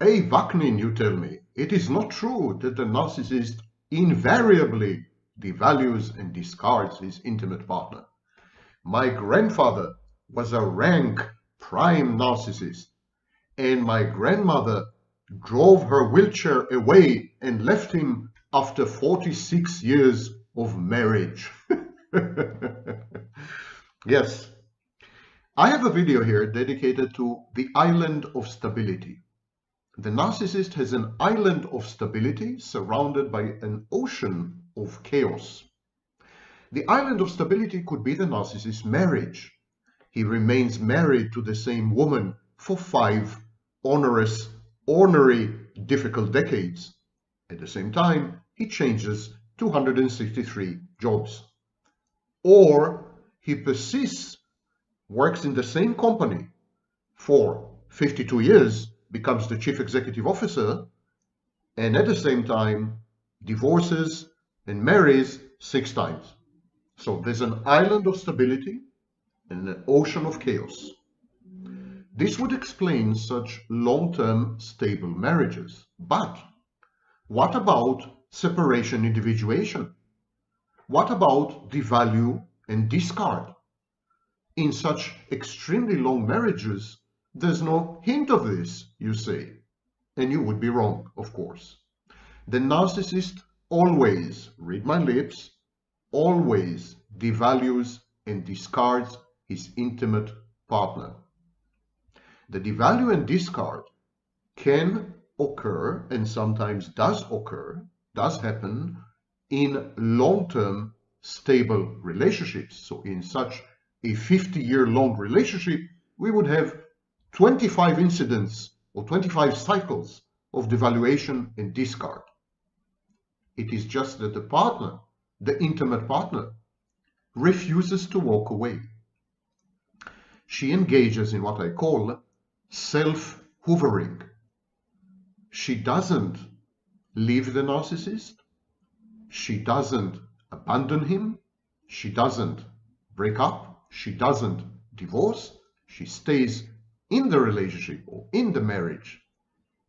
Hey, Vaknin, you tell me, it is not true that the narcissist invariably devalues and discards his intimate partner. My grandfather was a rank prime narcissist, and my grandmother drove her wheelchair away and left him after 46 years of marriage. Yes, I have a video here dedicated to the island of stability. The narcissist has an island of stability surrounded by an ocean of chaos. The island of stability could be the narcissist's marriage. He remains married to the same woman for 5 ornery, difficult decades. At the same time, he changes 263 jobs. Or he persists, works in the same company for 52 years, becomes the chief executive officer, and at the same time divorces and marries 6 times. So there's an island of stability and an ocean of chaos. This would explain such long-term stable marriages. But what about separation individuation? What about devalue and discard? In such extremely long marriages, there's no hint of this, you say. And you would be wrong, of course. The narcissist always, read my lips, always devalues and discards his intimate partner. The devalue and discard can occur, and sometimes does happen, in long-term stable relationships. So in such a 50-year-long relationship, we would have 25 incidents or 25 cycles of devaluation and discard. It is just that the partner, the intimate partner, refuses to walk away. She engages in what I call self-hoovering. She doesn't leave the narcissist. She doesn't abandon him. She doesn't break up. She doesn't divorce. She stays in the relationship or in the marriage,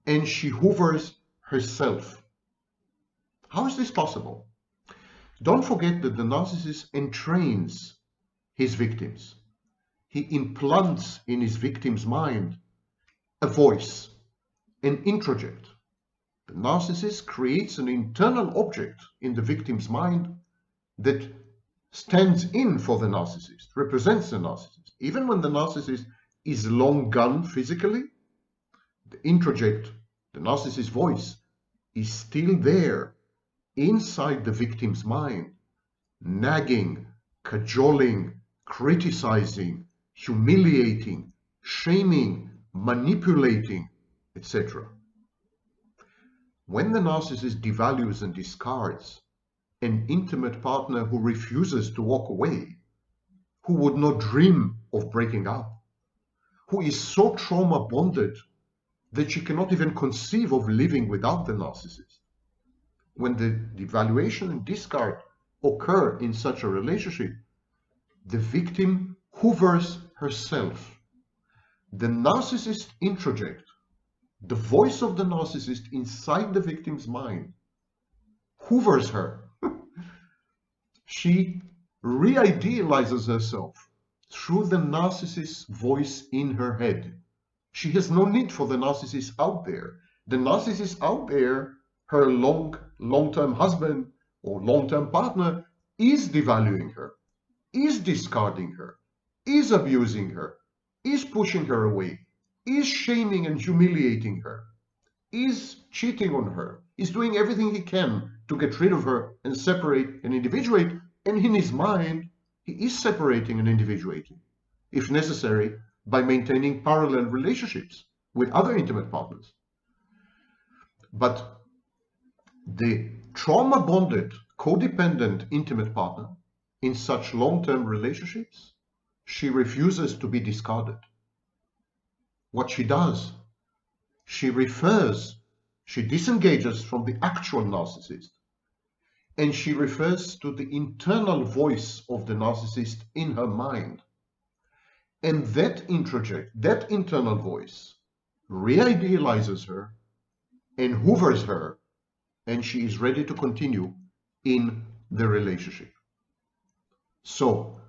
and she hoovers herself. How is this possible? Don't forget that the narcissist entrains his victims. He implants in his victim's mind a voice, an introject. The narcissist creates an internal object in the victim's mind that stands in for the narcissist, represents the narcissist. Even when the narcissist is long gone physically, the introject, the narcissist's voice, is still there inside the victim's mind, nagging, cajoling, criticizing, humiliating, shaming, manipulating, etc. When the narcissist devalues and discards an intimate partner who refuses to walk away, who would not dream of breaking up, who is so trauma bonded that she cannot even conceive of living without the narcissist. When the devaluation and discard occur in such a relationship, the victim hoovers herself. The narcissist introject, the voice of the narcissist inside the victim's mind, hoovers her. She re-idealizes herself through the narcissist's voice in her head. She has no need for the narcissist out there. The narcissist out there, her long-term husband or long-term partner, is devaluing her, is discarding her, is abusing her, is pushing her away, is shaming and humiliating her, is cheating on her, is doing everything he can to get rid of her and separate and individuate, and in his mind, he is separating and individuating, if necessary, by maintaining parallel relationships with other intimate partners. But the trauma-bonded, codependent intimate partner in such long-term relationships, she refuses to be discarded. What she does, she disengages from the actual narcissist, and she refers to the internal voice of the narcissist in her mind. And that introject, that internal voice, re-idealizes her and hoovers her, and she is ready to continue in the relationship. So,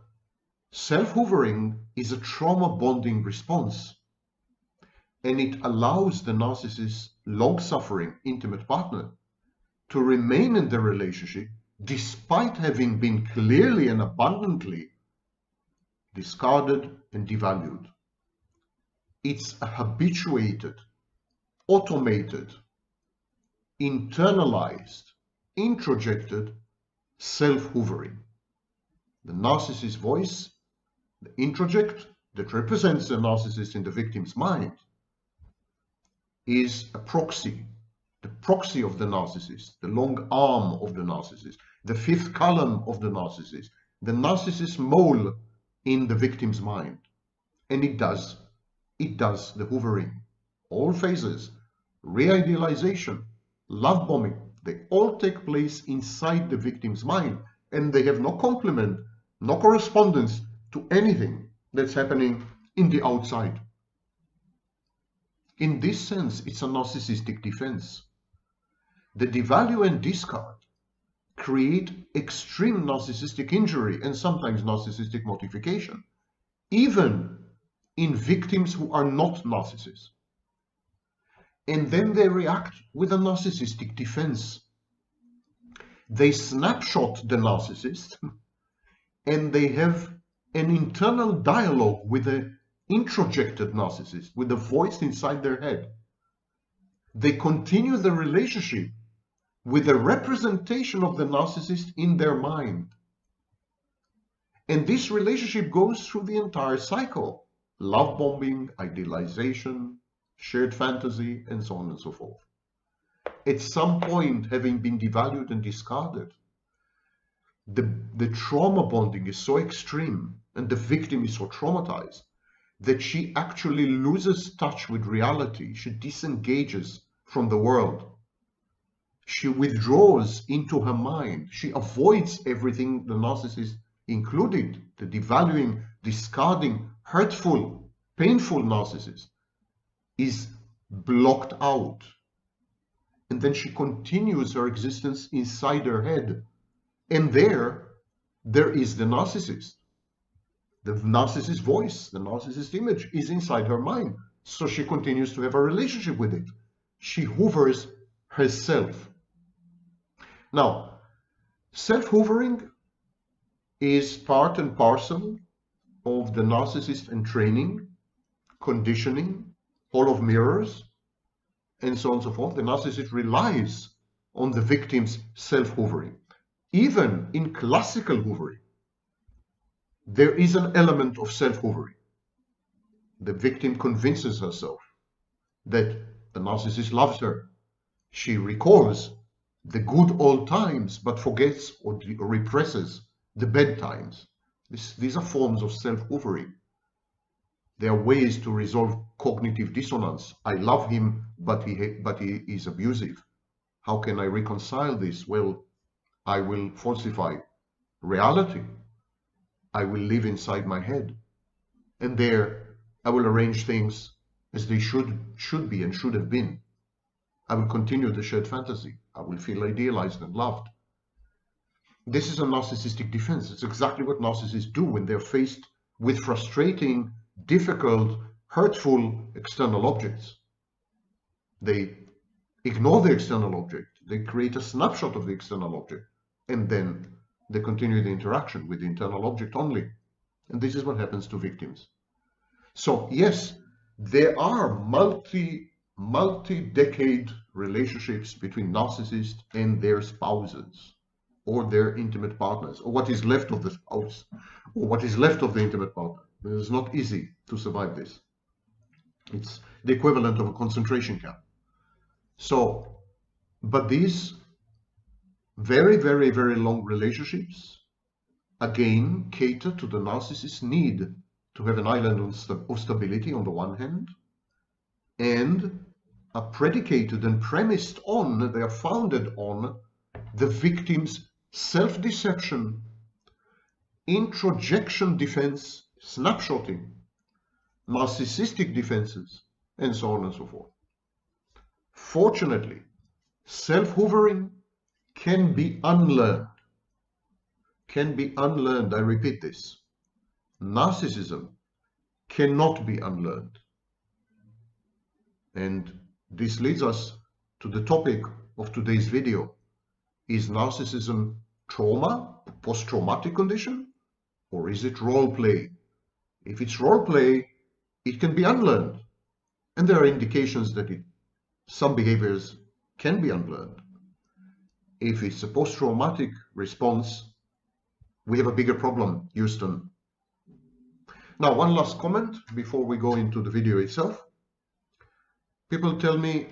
self-hoovering is a trauma bonding response, and it allows the narcissist's long-suffering intimate partner to remain in the relationship despite having been clearly and abundantly discarded and devalued. It's a habituated, automated, internalized, introjected self-hoovering. The narcissist's voice, the introject that represents the narcissist in the victim's mind, is a proxy, the proxy of the narcissist, the long arm of the narcissist, the fifth column of the narcissist mole in the victim's mind. And it does the hoovering. All phases, re-idealization, love bombing, they all take place inside the victim's mind, and they have no complement, no correspondence to anything that's happening in the outside. In this sense, it's a narcissistic defense. The devalue and discard create extreme narcissistic injury and sometimes narcissistic modification, even in victims who are not narcissists. And then they react with a narcissistic defense. They snapshot the narcissist and they have an internal dialogue with the introjected narcissist, with the voice inside their head. They continue the relationship with a representation of the narcissist in their mind. And this relationship goes through the entire cycle: love bombing, idealization, shared fantasy, and so on and so forth. At some point, having been devalued and discarded, the trauma bonding is so extreme and the victim is so traumatized that she actually loses touch with reality. She disengages from the world. She withdraws into her mind. She avoids everything the narcissist included, the devaluing, discarding, hurtful, painful narcissist is blocked out. And then she continues her existence inside her head. And there is the narcissist. The narcissist voice, the narcissist image is inside her mind. So she continues to have a relationship with it. She hoovers herself. Now, self-hoovering is part and parcel of the narcissist entraining, conditioning, hall of mirrors, and so on and so forth. The narcissist relies on the victim's self-hoovering. Even in classical hoovering, there is an element of self-hoovering. The victim convinces herself that the narcissist loves her. She recalls the good old times, but forgets or represses the bad times. These are forms of self-hoovering. There are ways to resolve cognitive dissonance. I love him, but he is abusive. How can I reconcile this? Well, I will falsify reality. I will live inside my head. And there, I will arrange things as they should be and should have been. I will continue the shared fantasy. I will feel idealized and loved. This is a narcissistic defense. It's exactly what narcissists do when they're faced with frustrating, difficult, hurtful external objects. They ignore the external object. They create a snapshot of the external object, and then they continue the interaction with the internal object only. And this is what happens to victims. So yes, there are multi-decade relationships between narcissists and their spouses or their intimate partners, or what is left of the spouse, or what is left of the intimate partner. It is not easy to survive this. It's the equivalent of a concentration camp. So, but these very, very, very long relationships, again, cater to the narcissist's need to have an island of stability on the one hand, and are predicated and premised on, they are founded on the victim's self-deception, introjection defense, snapshotting, narcissistic defenses, and so on and so forth. Fortunately, self-hoovering can be unlearned. Can be unlearned. I repeat this. Narcissism cannot be unlearned. And this leads us to the topic of today's video. Is narcissism trauma, post-traumatic condition, or is it role play? If it's role play, it can be unlearned. And there are indications that some behaviors can be unlearned. If it's a post-traumatic response, we have a bigger problem, Houston. Now, one last comment before we go into the video itself. People tell me,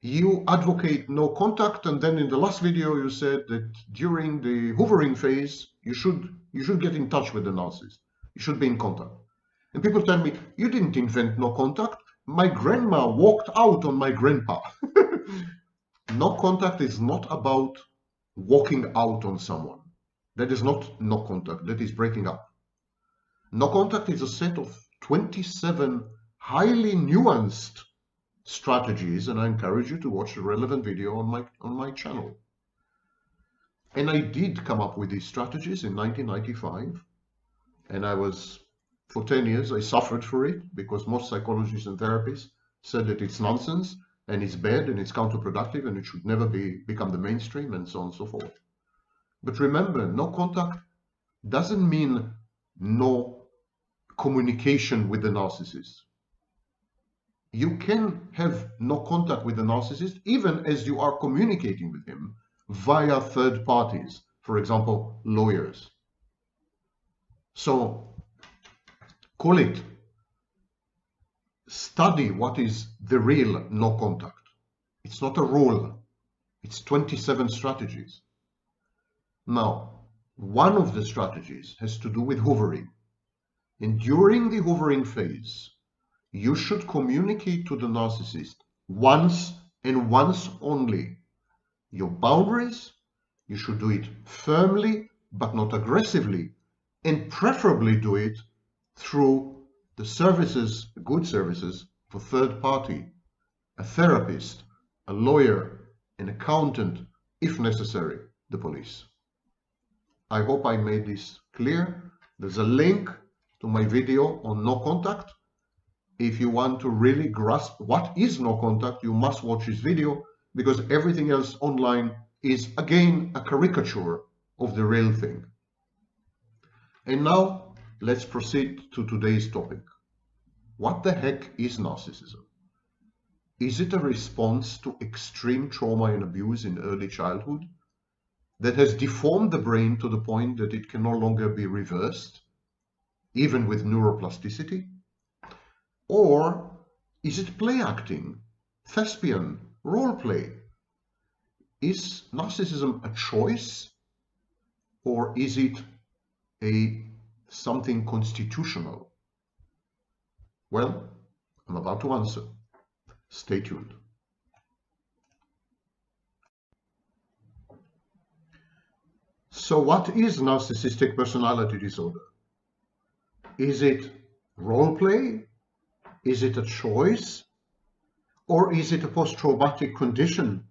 you advocate no contact, and then in the last video you said that during the hoovering phase, you should get in touch with the narcissist. You should be in contact. And people tell me, you didn't invent no contact. My grandma walked out on my grandpa. No contact is not about walking out on someone. That is not no contact. That is breaking up. No contact is a set of 27 highly nuanced strategies, and I encourage you to watch the relevant video on my channel. And I did come up with these strategies in 1995, and for 10 years I suffered for it, because most psychologists and therapists said that it's nonsense and it's bad and it's counterproductive and it should never become the mainstream, and so on and so forth. But remember, no contact doesn't mean no communication with the narcissist. You can have no contact with the narcissist even as you are communicating with him via third parties, for example, lawyers. So call it, study what is the real no contact. It's not a rule, it's 27 strategies. Now, one of the strategies has to do with hoovering. And during the hoovering phase, you should communicate to the narcissist once and once only your boundaries. You should do it firmly but not aggressively, and preferably do it through the services, good services for third party, a therapist, a lawyer, an accountant, if necessary, the police. I hope I made this clear. There's a link to my video on no contact. If you want to really grasp what is no contact, you must watch this video, because everything else online is again a caricature of the real thing. And now let's proceed to today's topic. What the heck is narcissism? Is it a response to extreme trauma and abuse in early childhood that has deformed the brain to the point that it can no longer be reversed, even with neuroplasticity? Or is it play acting, thespian, role play? Is narcissism a choice, or is it something constitutional? Well, I'm about to answer. Stay tuned. So what is narcissistic personality disorder? Is it role play? Is it a choice? Or is it a post-traumatic condition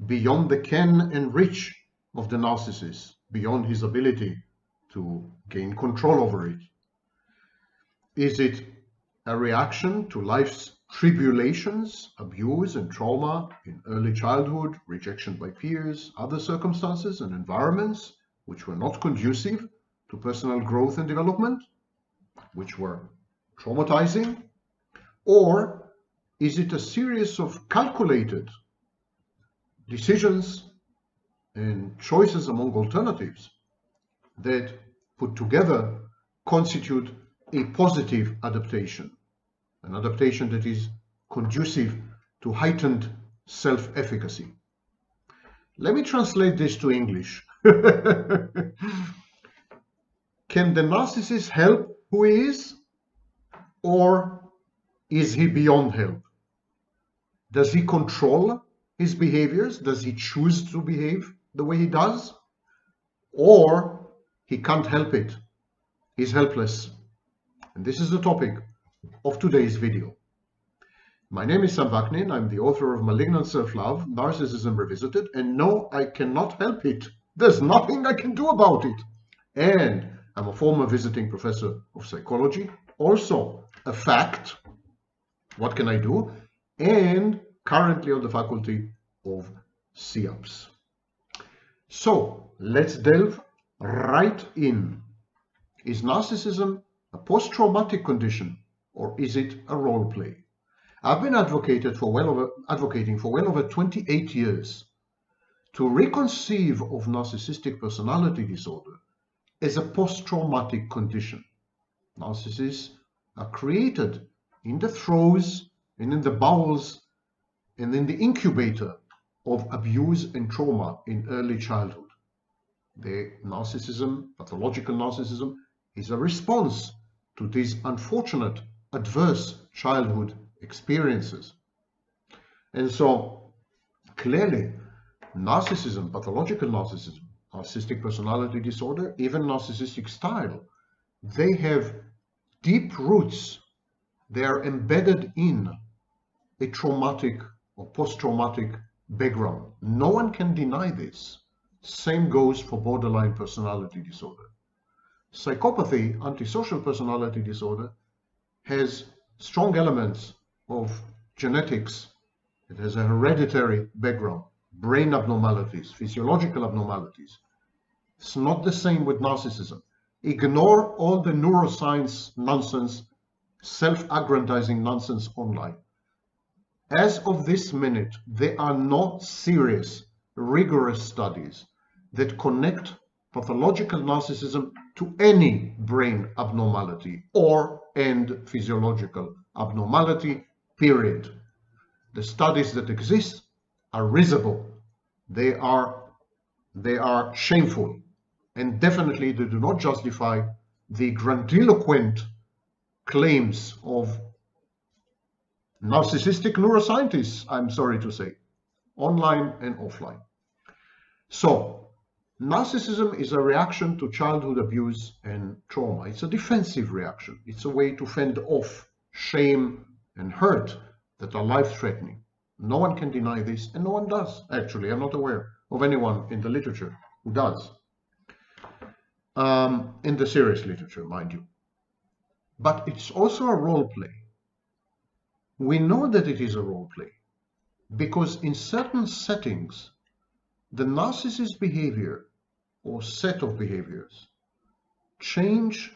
beyond the ken and reach of the narcissist, beyond his ability to gain control over it? Is it a reaction to life's tribulations, abuse and trauma in early childhood, rejection by peers, other circumstances and environments which were not conducive to personal growth and development, which were traumatizing? Or is it a series of calculated decisions and choices among alternatives that put together constitute a positive adaptation, an adaptation that is conducive to heightened self-efficacy? Let me translate this to English. Can the narcissist help who he is, or is he beyond help? Does he control his behaviors? Does he choose to behave the way he does? Or he can't help it. He's helpless. And this is the topic of today's video. My name is Sam Vaknin. I'm the author of Malignant Self-Love, Narcissism Revisited, and no, I cannot help it. There's nothing I can do about it. And I'm a former visiting professor of psychology, also a fact. What can I do? And currently on the faculty of SIAPS. So let's delve right in. Is narcissism a post-traumatic condition, or is it a role play? I've been advocating for well over 28 years to reconceive of narcissistic personality disorder as a post-traumatic condition. Narcissists are created in the throes and in the bowels and in the incubator of abuse and trauma in early childhood. The narcissism, pathological narcissism, is a response to these unfortunate, adverse childhood experiences. And so clearly narcissism, pathological narcissism, narcissistic personality disorder, even narcissistic style, they have deep roots. They are embedded in a traumatic or post-traumatic background. No one can deny this. Same goes for borderline personality disorder. Psychopathy, antisocial personality disorder, has strong elements of genetics. It has a hereditary background, brain abnormalities, physiological abnormalities. It's not the same with narcissism. Ignore all the neuroscience nonsense, self-aggrandizing nonsense online. As of this minute, there are no serious, rigorous studies that connect pathological narcissism to any brain abnormality and physiological abnormality, period. The studies that exist are risible. They are shameful, and definitely they do not justify the grandiloquent claims of narcissistic neuroscientists, I'm sorry to say, online and offline. So, narcissism is a reaction to childhood abuse and trauma. It's a defensive reaction. It's a way to fend off shame and hurt that are life-threatening. No one can deny this, and no one does. Actually, I'm not aware of anyone in the literature who does. In the serious literature, mind you. But it's also a role play. We know that it is a role play because in certain settings, the narcissist's behavior or set of behaviors changes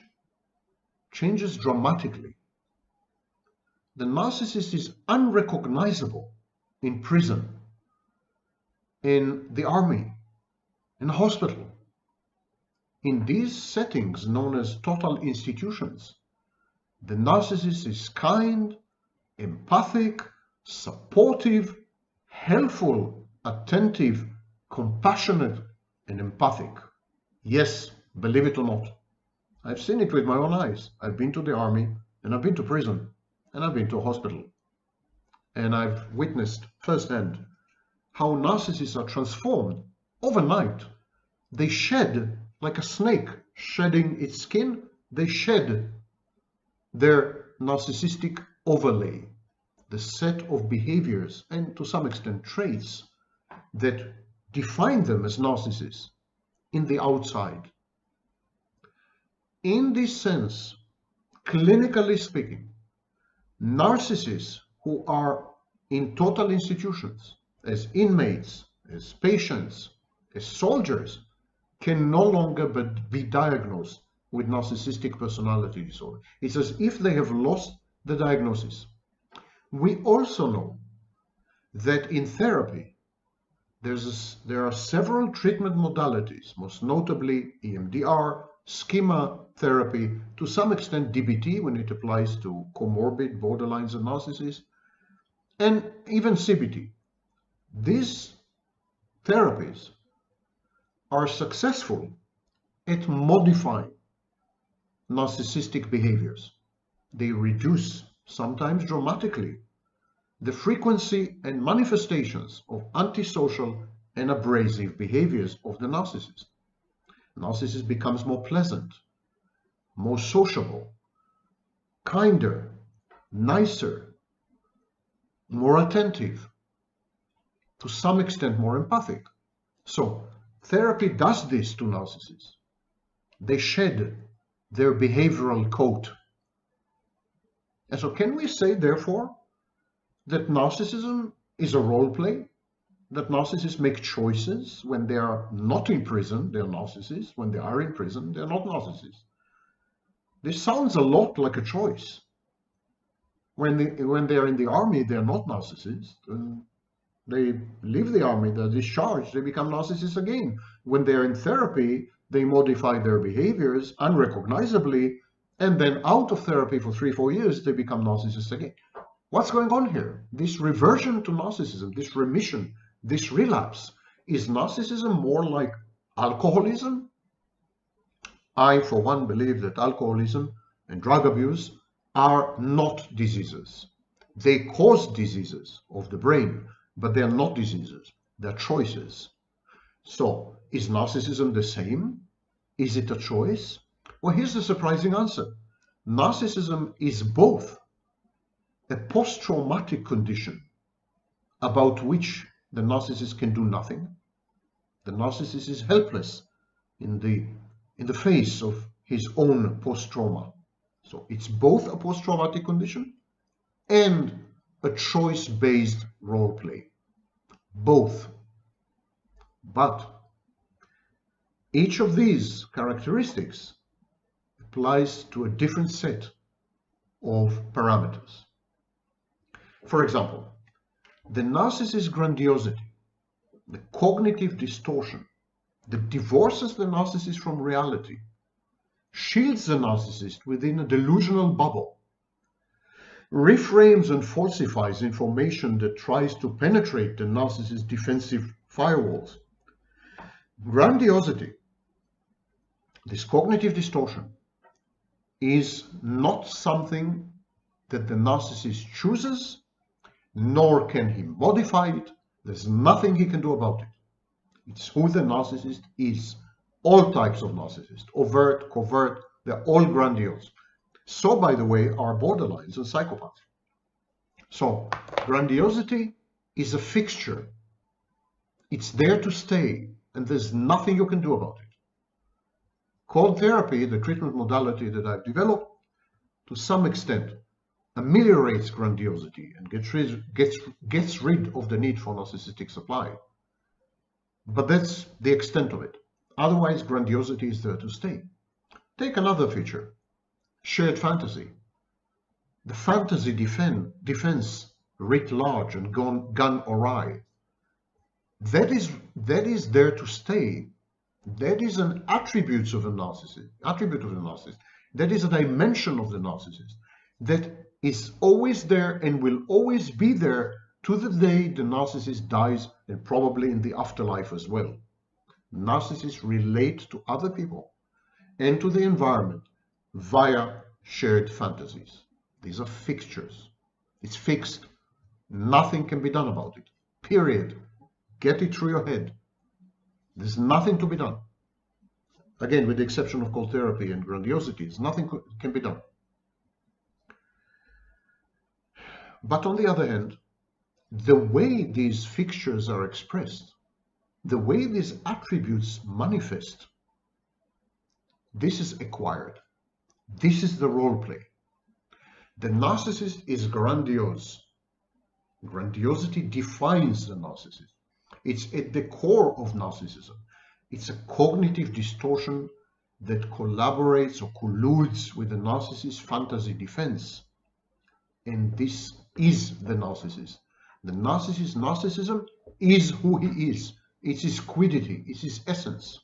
dramatically. The narcissist is unrecognizable in prison, in the army, in a hospital. In these settings known as total institutions, the narcissist is kind, empathic, supportive, helpful, attentive, compassionate, and empathic. Yes, believe it or not. I've seen it with my own eyes. I've been to the army, and I've been to prison, and I've been to a hospital. And I've witnessed firsthand how narcissists are transformed overnight. They shed, like a snake shedding its skin, they shed their narcissistic overlay, the set of behaviors and to some extent traits that define them as narcissists in the outside. In this sense, clinically speaking, narcissists who are in total institutions, as inmates, as patients, as soldiers, can no longer be diagnosed with narcissistic personality disorder. It's as if they have lost the diagnosis. We also know that in therapy, there are several treatment modalities, most notably EMDR, schema therapy, to some extent DBT when it applies to comorbid borderlines and narcissists, and even CBT. These therapies are successful at modifying narcissistic behaviors. They reduce, sometimes dramatically, the frequency and manifestations of antisocial and abrasive behaviors of the narcissist. Narcissist becomes more pleasant, more sociable, kinder, nicer, more attentive, to some extent more empathic. So therapy does this to narcissists. They shed their behavioral coat. And so can we say, therefore, that narcissism is a role play? That narcissists make choices when they are not in prison, they're narcissists. When they are in prison, they're not narcissists. This sounds a lot like a choice. When they are in the army, they're not narcissists. They leave the army, they're discharged, they become narcissists again. When they're in therapy, they modify their behaviors unrecognizably, and then out of therapy for 3-4 years, they become narcissists again. What's going on here? This reversion to narcissism, this remission, this relapse. Is narcissism more like alcoholism? I, for one, believe that alcoholism and drug abuse are not diseases. They cause diseases of the brain, but they are not diseases. They're choices. So, is narcissism the same? Is it a choice? Well, here's the surprising answer. Narcissism is both a post-traumatic condition about which the narcissist can do nothing. The narcissist is helpless in the face of his own post-trauma. So it's both a post-traumatic condition and a choice-based role play. Both. But each of these characteristics applies to a different set of parameters. For example, the narcissist's grandiosity, the cognitive distortion that divorces the narcissist from reality, shields the narcissist within a delusional bubble, reframes and falsifies information that tries to penetrate the narcissist's defensive firewalls. Grandiosity, this cognitive distortion, is not something that the narcissist chooses, nor can he modify it. There's nothing he can do about it. It's who the narcissist is. All types of narcissists, overt, covert, they're all grandiose. So, by the way, are borderlines and psychopaths. So, grandiosity is a fixture. It's there to stay, and there's nothing you can do about it. Cold therapy, the treatment modality that I've developed, to some extent, ameliorates grandiosity and gets rid of the need for narcissistic supply. But that's the extent of it. Otherwise, grandiosity is there to stay. Take another feature, shared fantasy. The fantasy defense writ large and gone awry. That is there to stay. That is an attribute of the narcissist. That is a dimension of the narcissist that is always there and will always be there to the day the narcissist dies, and probably in the afterlife as well. Narcissists relate to other people and to the environment via shared fantasies. These are fixtures. It's fixed. Nothing can be done about it. Period. Get it through your head. There's nothing to be done. Again, with the exception of cold therapy and grandiosities, nothing can be done. But on the other hand, the way these fixtures are expressed, the way these attributes manifest, this is acquired. This is the role play. The narcissist is grandiose. Grandiosity defines the narcissist. It's at the core of narcissism. It's a cognitive distortion that collaborates or colludes with the narcissist's fantasy defense. And this is the narcissist. The narcissist's narcissism is who he is. It's his quiddity. It's his essence.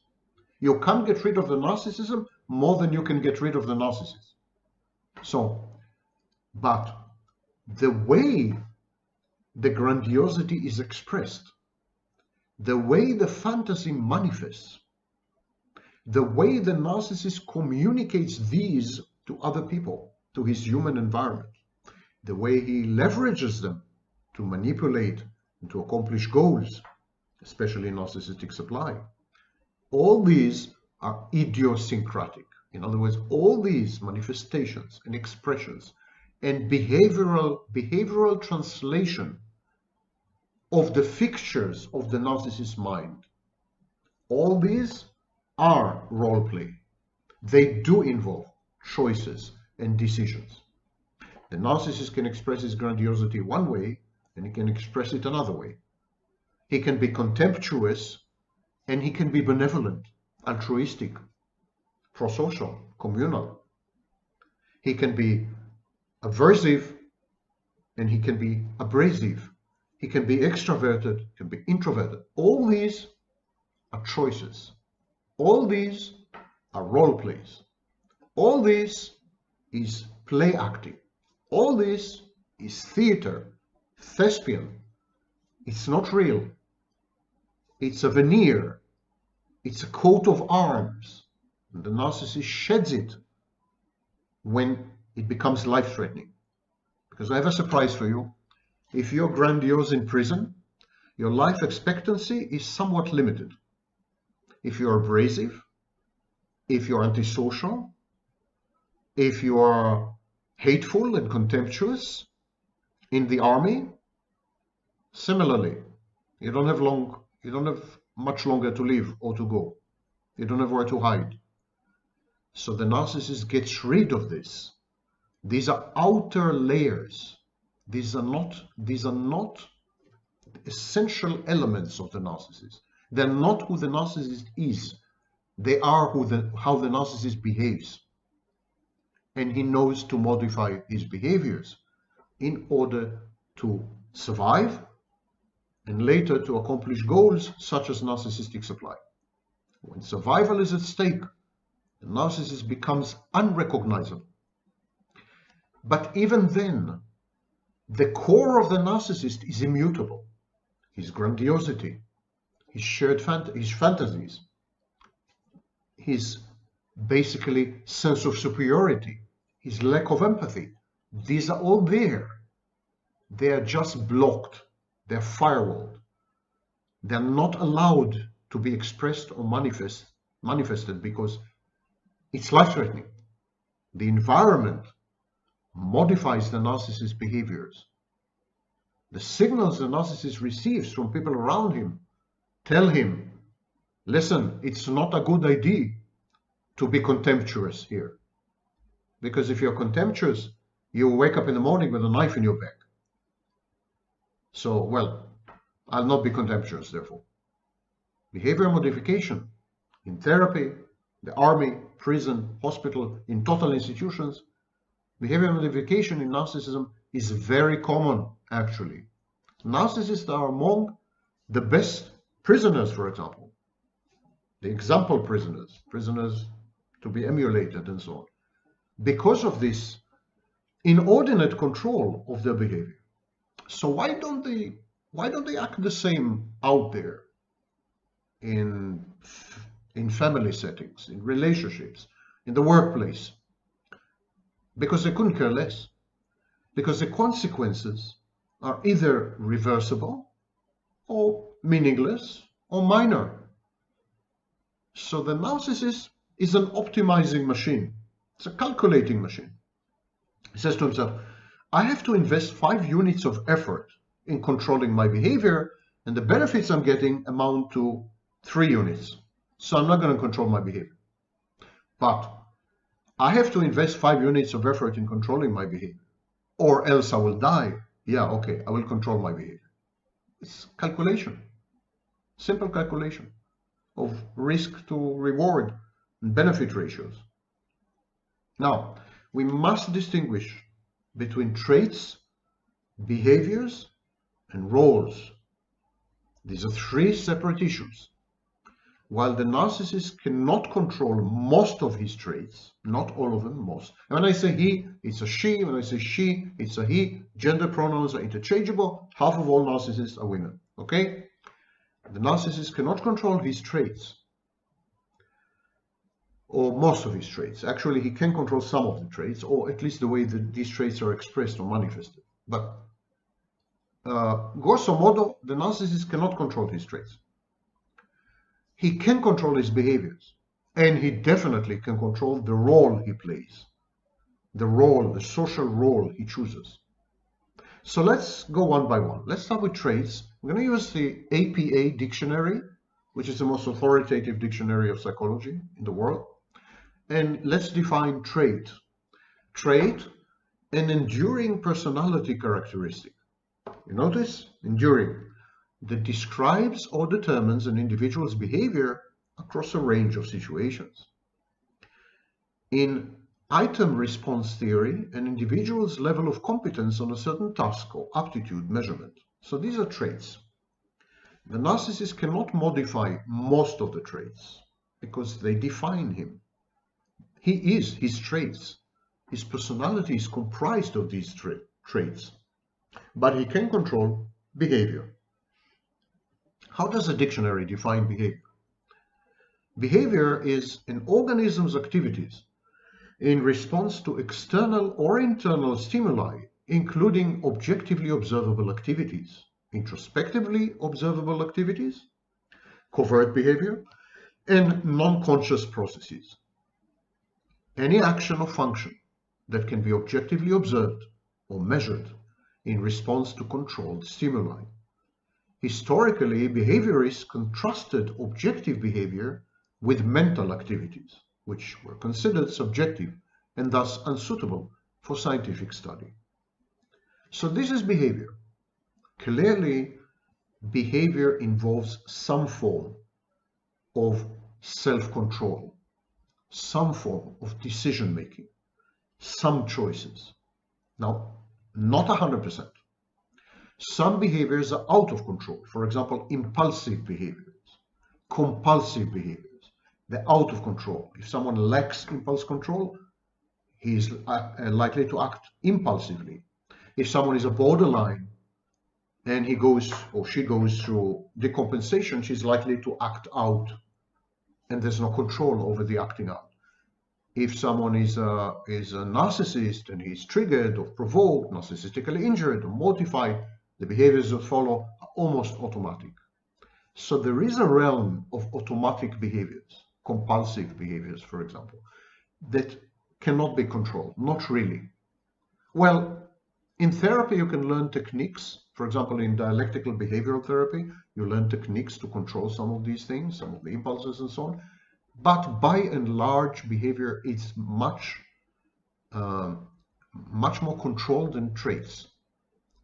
You can't get rid of the narcissism more than you can get rid of the narcissist. So, but the way the grandiosity is expressed, the way the fantasy manifests, the way the narcissist communicates these to other people, to his human environment, the way he leverages them to manipulate and to accomplish goals, especially narcissistic supply. All these are idiosyncratic. In other words, all these manifestations and expressions and behavioral translation of the fixtures of the narcissist's mind. All these are role play. They do involve choices and decisions. The narcissist can express his grandiosity one way, and he can express it another way. He can be contemptuous, and he can be benevolent, altruistic, prosocial, communal. He can be aversive, and he can be abrasive. He can be extroverted, can be introverted. All these are choices. All these are role plays. All this is play acting. All this is theater, thespian. It's not real. It's a veneer. It's a coat of arms. And the narcissist sheds it when it becomes life-threatening. Because I have a surprise for you. If you're grandiose in prison, your life expectancy is somewhat limited. If you're abrasive, if you're antisocial, if you are hateful and contemptuous in the army, similarly, you don't have much longer to live or to go. You don't have where to hide. So the narcissist gets rid of this. These are outer layers. These are not essential elements of the narcissist. They're not who the narcissist is. They are how the narcissist behaves. And he knows to modify his behaviors in order to survive and later to accomplish goals such as narcissistic supply. When survival is at stake, the narcissist becomes unrecognizable. But even then, the core of the narcissist is immutable. His grandiosity, his shared his fantasies, his basically sense of superiority, his lack of empathy. These are all there. They are just blocked. They're firewalled. They're not allowed to be expressed or manifested because it's life-threatening. The environment modifies the narcissist's behaviors. The signals the narcissist receives from people around him tell him, listen, it's not a good idea to be contemptuous here. Because if you're contemptuous, you wake up in the morning with a knife in your back. So, well, I'll not be contemptuous, therefore. Behavior modification in therapy, the army, prison, hospital, in total institutions, behavior modification in narcissism is very common, actually. Narcissists are among the best prisoners, for example. The example prisoners to be emulated and so on. Because of this inordinate control of their behavior. So why don't they act the same out there in family settings, in relationships, in the workplace? Because they couldn't care less. Because the consequences are either reversible or meaningless or minor. So the narcissist is an optimizing machine. It's a calculating machine. He says to himself, I have to invest 5 units of effort in controlling my behavior, and the benefits I'm getting amount to 3 units. So I'm not going to control my behavior. But I have to invest 5 units of effort in controlling my behavior, or else I will die. Yeah, okay, I will control my behavior. It's calculation, simple calculation of risk to reward and benefit ratios. Now, we must distinguish between traits, behaviors, and roles. These are 3 separate issues. While the narcissist cannot control most of his traits, not all of them, most. And when I say he, it's a she. When I say she, it's a he. Gender pronouns are interchangeable. Half of all narcissists are women. Okay? The narcissist cannot control his traits, or most of his traits. Actually, he can control some of the traits, or at least the way that these traits are expressed or manifested. But grosso modo, the narcissist cannot control his traits. He can control his behaviors, and he definitely can control the role he plays. the role, the social role he chooses. So let's go one by one. Let's start with traits. We're going to use the APA dictionary, which is the most authoritative dictionary of psychology in the world. And let's define trait. Trait, an enduring personality characteristic. You notice? Enduring. That describes or determines an individual's behavior across a range of situations. In item response theory, an individual's level of competence on a certain task or aptitude measurement. So these are traits. The narcissist cannot modify most of the traits because they define him. He is his traits. His personality is comprised of these traits, but he can control behavior. How does a dictionary define behavior? Behavior is an organism's activities in response to external or internal stimuli, including objectively observable activities, introspectively observable activities, covert behavior, and non-conscious processes. Any action or function that can be objectively observed or measured in response to controlled stimuli. Historically, behaviorists contrasted objective behavior with mental activities, which were considered subjective and thus unsuitable for scientific study. So this is behavior. Clearly, behavior involves some form of self-control, some form of decision-making, some choices. Now, not 100%. Some behaviors are out of control. For example, impulsive behaviors, compulsive behaviors. They're out of control. If someone lacks impulse control, he is likely to act impulsively. If someone is a borderline and he goes or she goes through decompensation, she's likely to act out, and there's no control over the acting out. If someone is a narcissist and he's triggered or provoked, narcissistically injured or mortified, the behaviors that follow are almost automatic. So there is a realm of automatic behaviors, compulsive behaviors, for example, that cannot be controlled. Not really. Well, in therapy, you can learn techniques. For example, in dialectical behavioral therapy, you learn techniques to control some of these things, some of the impulses and so on. But by and large, behavior is much more controlled than traits.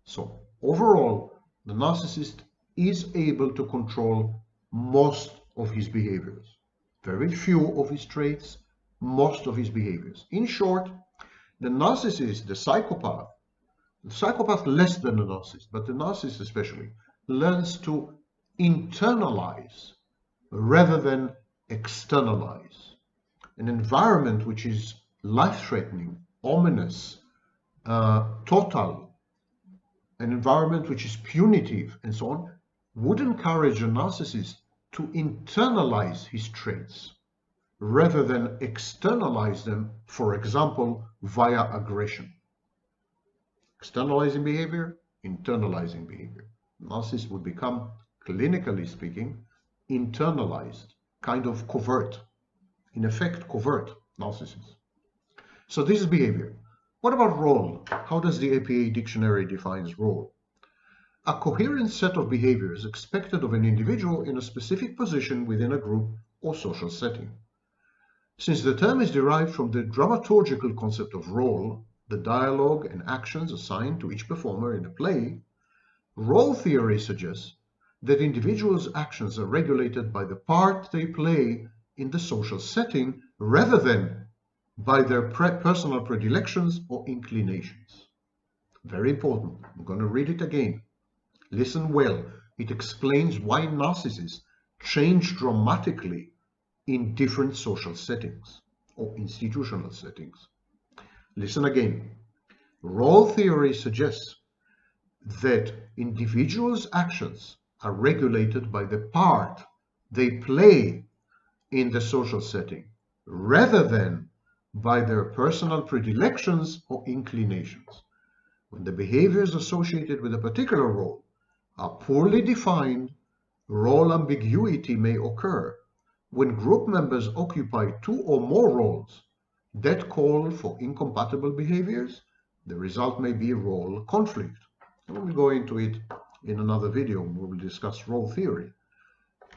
So overall, the narcissist is able to control most of his behaviors. Very few of his traits, most of his behaviors. In short, the narcissist, the psychopath less than the narcissist, but the narcissist especially, learns to internalize rather than externalize. An environment which is life-threatening, ominous, total, an environment which is punitive and so on, would encourage a narcissist to internalize his traits rather than externalize them, for example, via aggression. Externalizing behavior, internalizing behavior. Narcissists would become, clinically speaking, internalized, kind of covert. In effect, covert narcissists. So this is behavior. What about role? How does the APA dictionary define role? A coherent set of behaviors expected of an individual in a specific position within a group or social setting. Since the term is derived from the dramaturgical concept of role, the dialogue and actions assigned to each performer in a play, role theory suggests that individuals' actions are regulated by the part they play in the social setting rather than by their personal predilections or inclinations. Very important. I'm going to read it again. Listen well. It explains why narcissists change dramatically in different social settings or institutional settings. Listen again. Role theory suggests that individuals' actions are regulated by the part they play in the social setting rather than by their personal predilections or inclinations. When the behaviors associated with a particular role are poorly defined, role ambiguity may occur. When group members occupy two or more roles, that call for incompatible behaviors, the result may be role conflict. And we will go into it in another video. We will discuss role theory.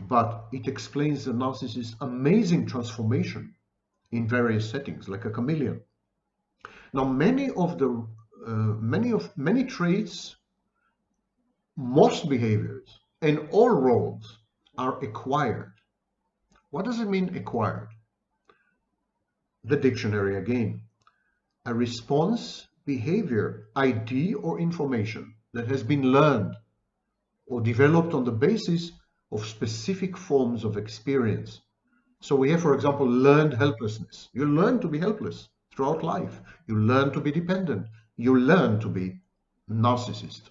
But it explains the narcissist's amazing transformation in various settings, like a chameleon. Now, many traits, most behaviors, and all roles are acquired. What does it mean, acquired? The dictionary again. A response, behavior, ID, or information that has been learned or developed on the basis of specific forms of experience. So we have, for example, learned helplessness. You learn to be helpless throughout life. You learn to be dependent. You learn to be narcissist.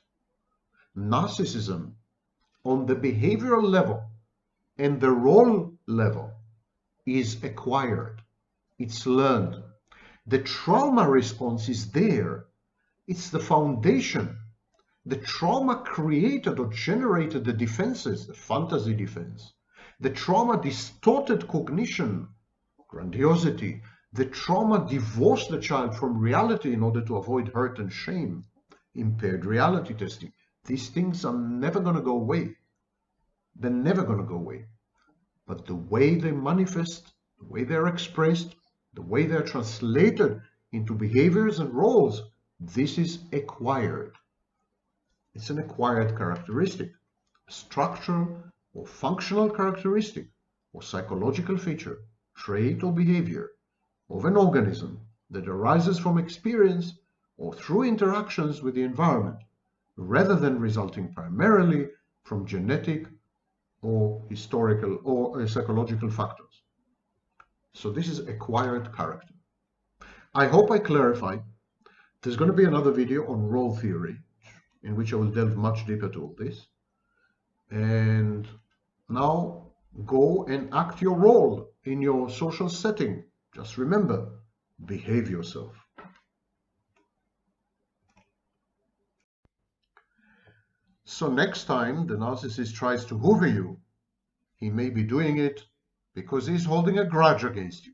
Narcissism on the behavioral level and the role level is acquired. It's learned. The trauma response is there. It's the foundation. The trauma created or generated the defenses, the fantasy defense. The trauma distorted cognition, grandiosity. The trauma divorced the child from reality in order to avoid hurt and shame. Impaired reality testing. These things are never going to go away. They're never going to go away. But the way they manifest, the way they're expressed, the way they're translated into behaviors and roles, this is acquired. It's an acquired characteristic, structural or functional characteristic or psychological feature, trait or behavior of an organism that arises from experience or through interactions with the environment, rather than resulting primarily from genetic or historical or psychological factors. So this is acquired character. I hope I clarified. There's going to be another video on role theory in which I will delve much deeper to all this. And now go and act your role in your social setting. Just remember, behave yourself. So next time the narcissist tries to hoover you, he may be doing it because he's holding a grudge against you.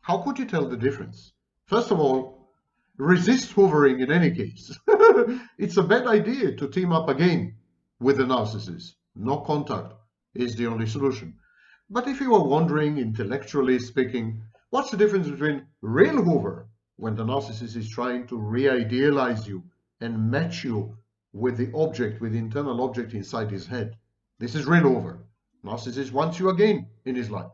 How could you tell the difference? First of all, resist hoovering in any case. It's a bad idea to team up again with the narcissist. No contact is the only solution. But if you are wondering, intellectually speaking, what's the difference between real hoover, when the narcissist is trying to re-idealize you and match you with the object, with the internal object inside his head? This is real hoover. Narcissist wants you again in his life.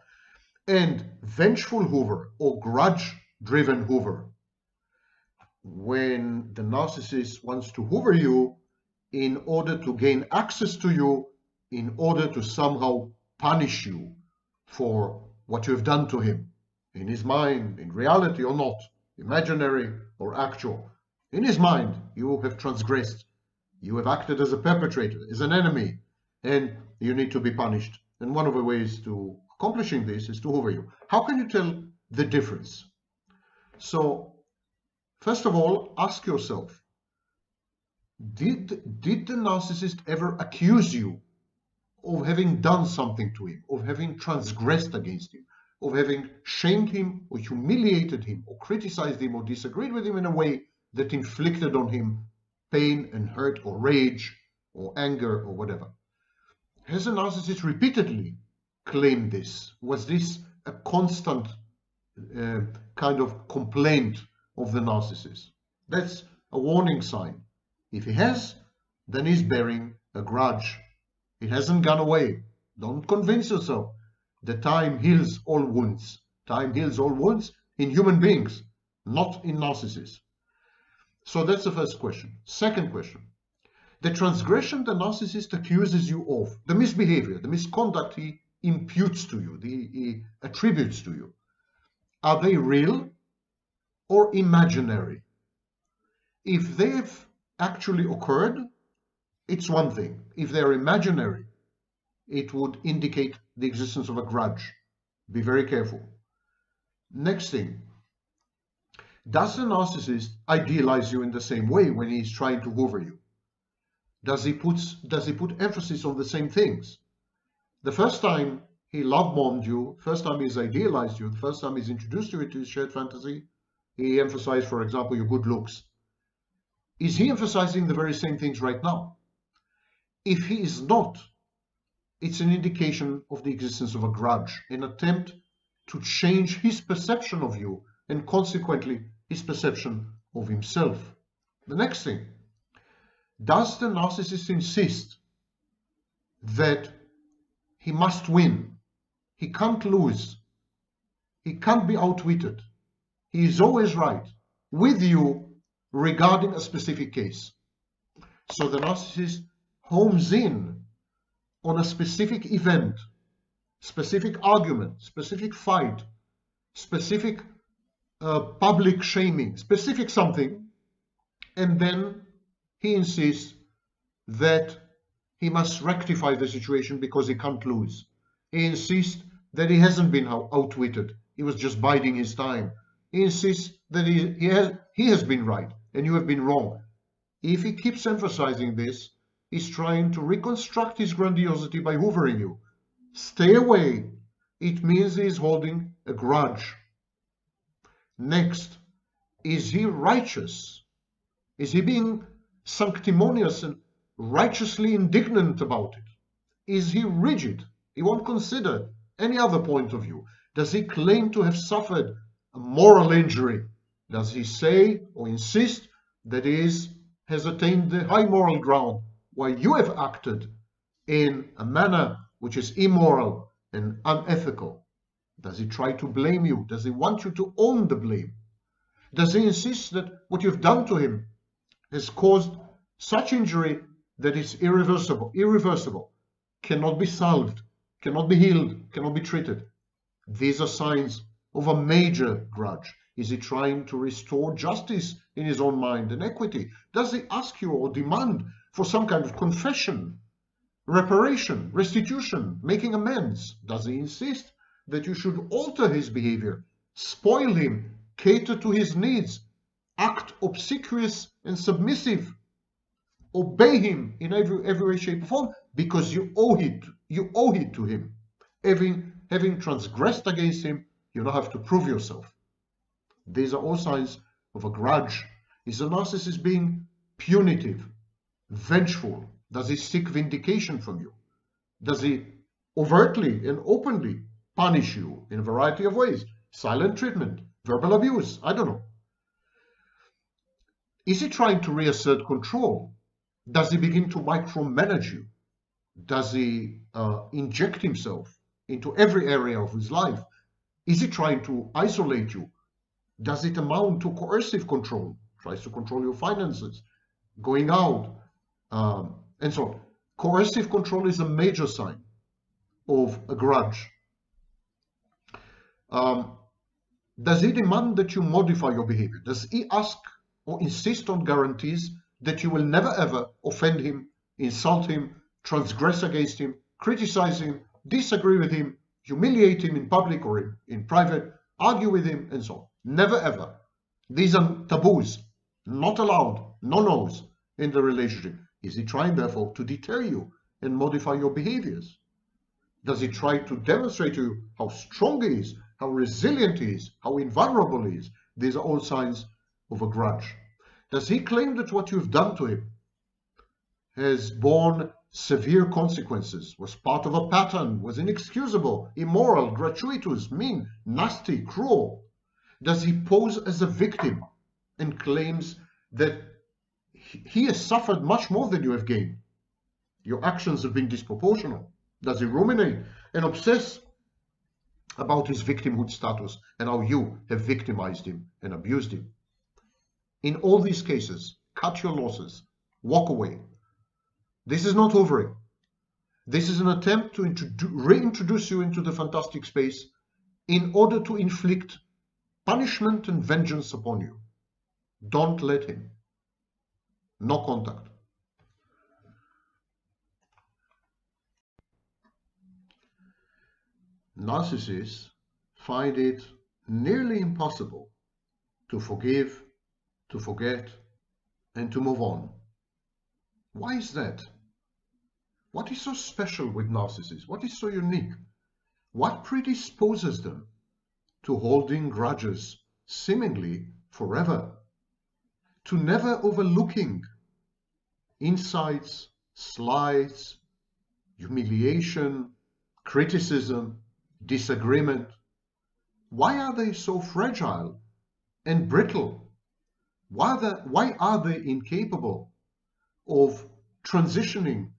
And vengeful hoover or grudge-driven hoover, when the narcissist wants to hoover you in order to gain access to you, in order to somehow punish you for what you have done to him, in his mind, in reality or not, imaginary or actual. In his mind, you have transgressed. You have acted as a perpetrator, as an enemy, and you need to be punished. And one of the ways to accomplishing this is to hoover you. How can you tell the difference? So, first of all, ask yourself, did the narcissist ever accuse you of having done something to him, of having transgressed against him, of having shamed him or humiliated him or criticized him or disagreed with him in a way that inflicted on him pain and hurt or rage or anger or whatever? Has a narcissist repeatedly claimed this? Was this a constant kind of complaint of the narcissist? That's a warning sign. If he has, then he's bearing a grudge. It hasn't gone away. Don't convince yourself that time heals all wounds. Time heals all wounds in human beings, not in narcissists. So that's the first question. Second question. The transgression the narcissist accuses you of, the misbehavior, the misconduct he imputes to you, he attributes to you, are they real or imaginary? If they've actually occurred, it's one thing. If they're imaginary, it would indicate the existence of a grudge. Be very careful. Next thing, does the narcissist idealize you in the same way when he's trying to hoover you? Does he put emphasis on the same things? The first time he love-bombed you, first time he's idealized you, the first time he's introduced you to his shared fantasy, he emphasized, for example, your good looks. Is he emphasizing the very same things right now? If he is not, it's an indication of the existence of a grudge, an attempt to change his perception of you and consequently his perception of himself. The next thing, does the narcissist insist that he must win, he can't lose, he can't be outwitted, he is always right with you regarding a specific case? So the narcissist homes in on a specific event, specific argument, specific fight, specific public shaming, specific something, and then he insists that he must rectify the situation because he can't lose. He insists that he hasn't been outwitted, he was just biding his time. He insists that he has been right and you have been wrong. If he keeps emphasizing this, he's trying to reconstruct his grandiosity by hoovering you. Stay away. It means he is holding a grudge. Next, is he righteous? Is he being sanctimonious and righteously indignant about it? Is he rigid? He won't consider any other point of view. Does he claim to have suffered a moral injury? Does he say or insist that he has attained the high moral ground while you have acted in a manner which is immoral and unethical? Does he try to blame you? Does he want you to own the blame? Does he insist that what you've done to him has caused such injury that it's irreversible, cannot be solved, cannot be healed, cannot be treated? These are signs of a major grudge. Is he trying to restore justice in his own mind and equity? Does he ask you or demand for some kind of confession, reparation, restitution, making amends? Does he insist that you should alter his behavior, spoil him, cater to his needs, act obsequious and submissive, obey him in every way, shape, or form, because you owe it to him? Having transgressed against him, you now have to prove yourself. These are all signs of a grudge. Is the narcissist being punitive, vengeful? Does he seek vindication from you? Does he overtly and openly punish you in a variety of ways? Silent treatment, verbal abuse, I don't know. Is he trying to reassert control? Does he begin to micromanage you? Does he inject himself into every area of his life? Is he trying to isolate you? Does it amount to coercive control? Tries to control your finances, going out, and so on. Coercive control is a major sign of a grudge. Does he demand that you modify your behavior? Does he ask or insist on guarantees that you will never ever offend him, insult him, transgress against him, criticize him, disagree with him, humiliate him in public or in private, argue with him, and so on? Never ever. These are taboos, not allowed, no-nos in the relationship. Is he trying, therefore, to deter you and modify your behaviors? Does he try to demonstrate to you how strong he is, how resilient he is, how invulnerable he is? These are all signs of a grudge. Does he claim that what you've done to him has borne severe consequences, was part of a pattern, was inexcusable, immoral, gratuitous, mean, nasty, cruel? Does he pose as a victim and claims that he has suffered much more than you have gained? Your actions have been disproportional. Does he ruminate and obsess about his victimhood status and how you have victimized him and abused him? In all these cases, cut your losses, walk away. This is not hoovering. This is an attempt to reintroduce you into the fantastic space in order to inflict punishment and vengeance upon you. Don't let him. No contact. Narcissists find it nearly impossible to forgive, to forget, and to move on. Why is that? What is so special with narcissists? What is so unique? What predisposes them to holding grudges seemingly forever, to never overlooking insights, slights, humiliation, criticism, disagreement? Why are they so fragile and brittle? Why are they incapable of transitioning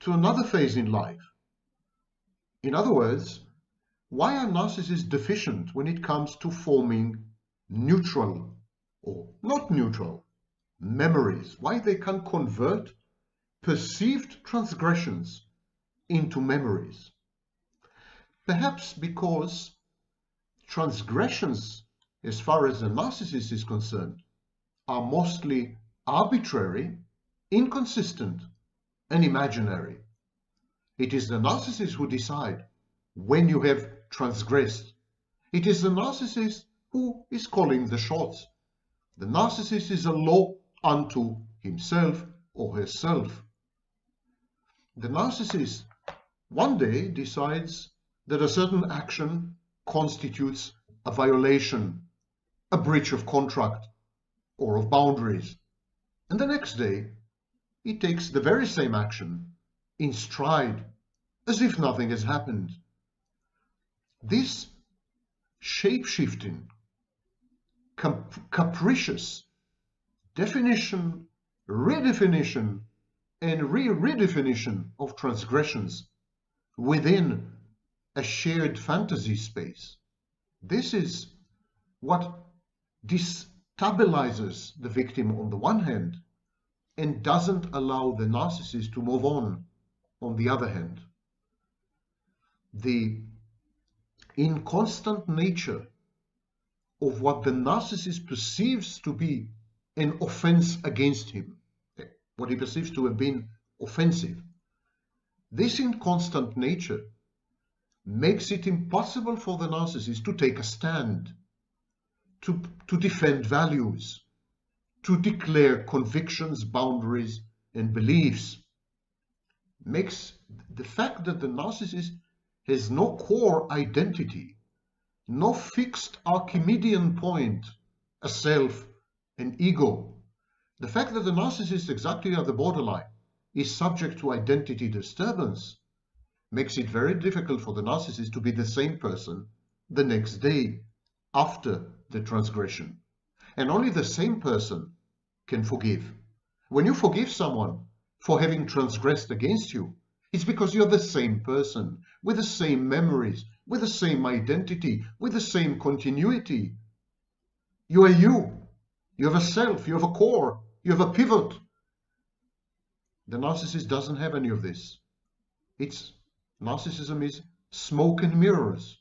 to another phase in life? In other words, why are narcissists deficient when it comes to forming neutral or not neutral memories? Why they can't convert perceived transgressions into memories? Perhaps because transgressions, as far as the narcissist is concerned, are mostly arbitrary, inconsistent, and imaginary. It is the narcissist who decide when you have transgressed. It is the narcissist who is calling the shots. The narcissist is a law unto himself or herself. The narcissist one day decides that a certain action constitutes a violation, a breach of contract, or of boundaries. And the next day, he takes the very same action in stride, as if nothing has happened. This shape-shifting, capricious definition, redefinition, and re-redefinition of transgressions within a shared fantasy space. This is what destabilizes the victim on the one hand and doesn't allow the narcissist to move on the other hand. The inconstant nature of what the narcissist perceives to be an offense against him, what he perceives to have been offensive, this inconstant nature makes it impossible for the narcissist to take a stand, to defend values, to declare convictions, boundaries, and beliefs. Makes the fact that the narcissist has no core identity, no fixed Archimedean point, a self, an ego. The fact that the narcissist exactly at the borderline is subject to identity disturbance makes it very difficult for the narcissist to be the same person the next day after the transgression. And only the same person can forgive. When you forgive someone for having transgressed against you, it's because you're the same person, with the same memories, with the same identity, with the same continuity. You are you. You have a self, you have a core, you have a pivot. The narcissist doesn't have any of this. Narcissism is smoke and mirrors.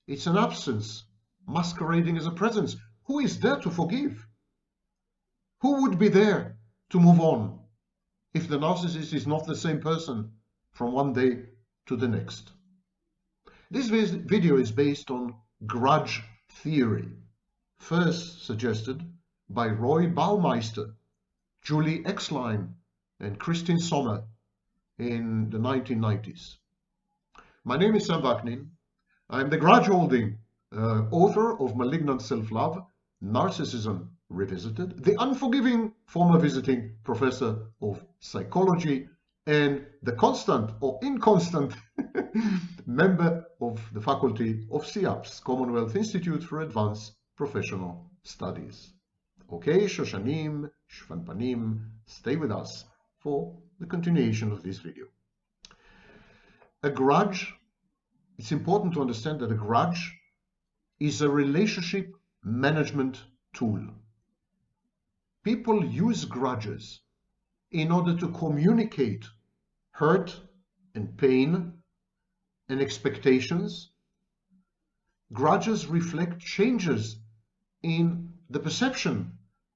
It's an absence masquerading as a presence. Who is there to forgive? Who would be there to move on if the narcissist is not the same person from one day to the next? This video is based on grudge theory, first suggested by Roy Baumeister, Julie Exline, and Christine Sommer in the 1990s. My name is Sam Vaknin. I'm the grudge-holding author of Malignant Self-Love, Narcissism Revisited, the unforgiving former visiting professor of psychology, and the constant or inconstant member of the faculty of CIAPS, Commonwealth Institute for Advanced Professional Studies. Okay, Shoshanim, Shvanpanim, stay with us for the continuation of this video. A grudge, it's important to understand that a grudge is a relationship management tool. People use grudges in order to communicate hurt and pain and expectations. Grudges reflect changes in the perception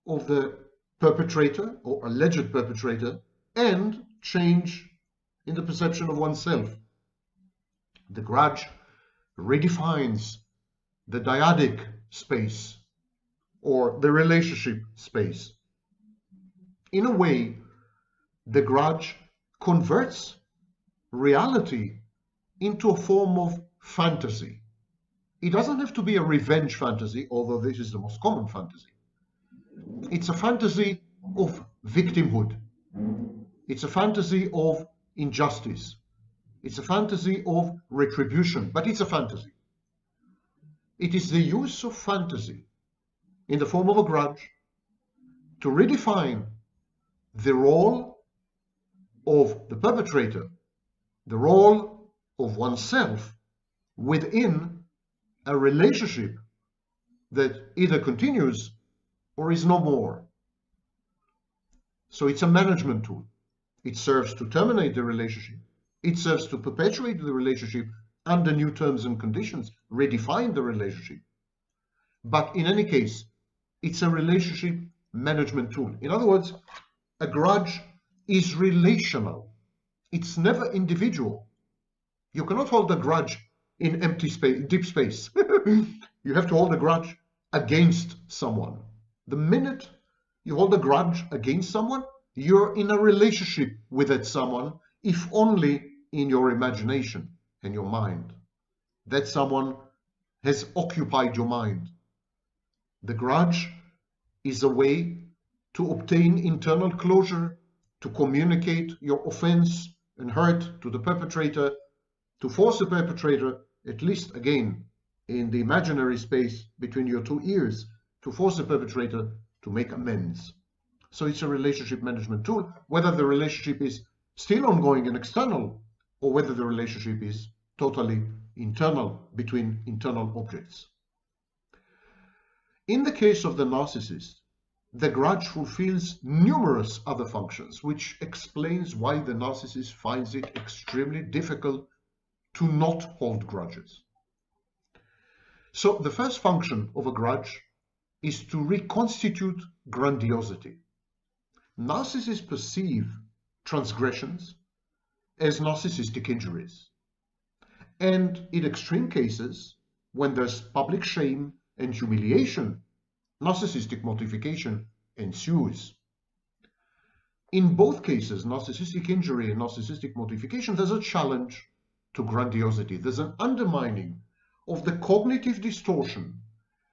of the perpetrator or alleged perpetrator and change in the perception of oneself. The grudge redefines the dyadic space or the relationship space. In a way, the grudge converts reality into a form of fantasy. It doesn't have to be a revenge fantasy, although this is the most common fantasy. It's a fantasy of victimhood. It's a fantasy of injustice. It's a fantasy of retribution, but it's a fantasy. It is the use of fantasy in the form of a grudge to redefine the role of the perpetrator, the role of oneself within a relationship that either continues or is no more. So it's a management tool. It serves to terminate the relationship. It serves to perpetuate the relationship under new terms and conditions, redefine the relationship. But in any case, it's a relationship management tool. In other words, a grudge is relational. It's never individual. You cannot hold a grudge in empty space, deep space. You have to hold a grudge against someone. The minute you hold a grudge against someone, you're in a relationship with that someone, if only in your imagination and your mind. That someone has occupied your mind. The grudge is a way to obtain internal closure, to communicate your offense and hurt to the perpetrator, to force the perpetrator, at least again in the imaginary space between your two ears, to force the perpetrator to make amends. So it's a relationship management tool, whether the relationship is still ongoing and external, or whether the relationship is totally internal, between internal objects. In the case of the narcissist, the grudge fulfills numerous other functions, which explains why the narcissist finds it extremely difficult to not hold grudges. So the first function of a grudge is to reconstitute grandiosity. Narcissists perceive transgressions as narcissistic injuries. And in extreme cases, when there's public shame and humiliation, narcissistic modification ensues. In both cases, narcissistic injury and narcissistic modification, there's a challenge to grandiosity. There's an undermining of the cognitive distortion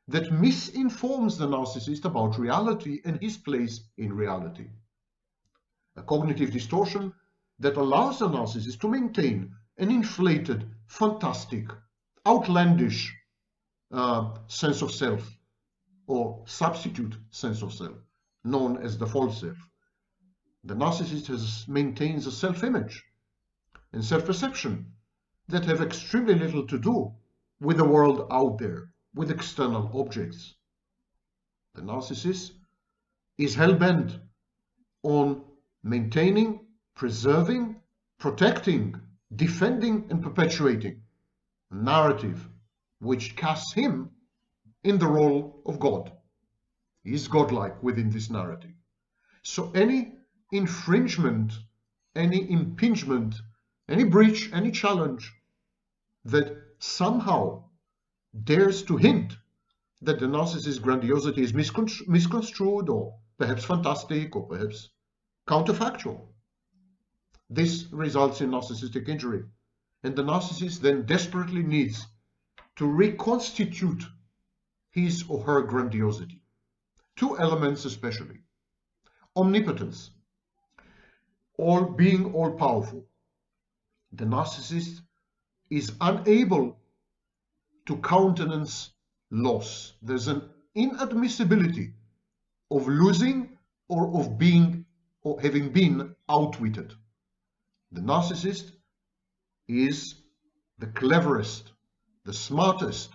that misinforms the narcissist about reality and his place in reality. A cognitive distortion that allows the narcissist to maintain an inflated, fantastic, outlandish sense of self, or substitute sense of self, known as the false self. The narcissist maintains a self-image and self-perception that have extremely little to do with the world out there, with external objects. The narcissist is hell-bent on maintaining, preserving, protecting, defending, and perpetuating a narrative which casts him in the role of God. He is godlike within this narrative. So any infringement, any impingement, any breach, any challenge that somehow dares to hint that the narcissist's grandiosity is misconstrued or perhaps fantastic or perhaps counterfactual, this results in narcissistic injury. And the narcissist then desperately needs to reconstitute his or her grandiosity. Two elements especially. Omnipotence, being all-powerful. The narcissist is unable to countenance loss. There's an inadmissibility of losing or of being or having been outwitted. The narcissist is the cleverest, the smartest,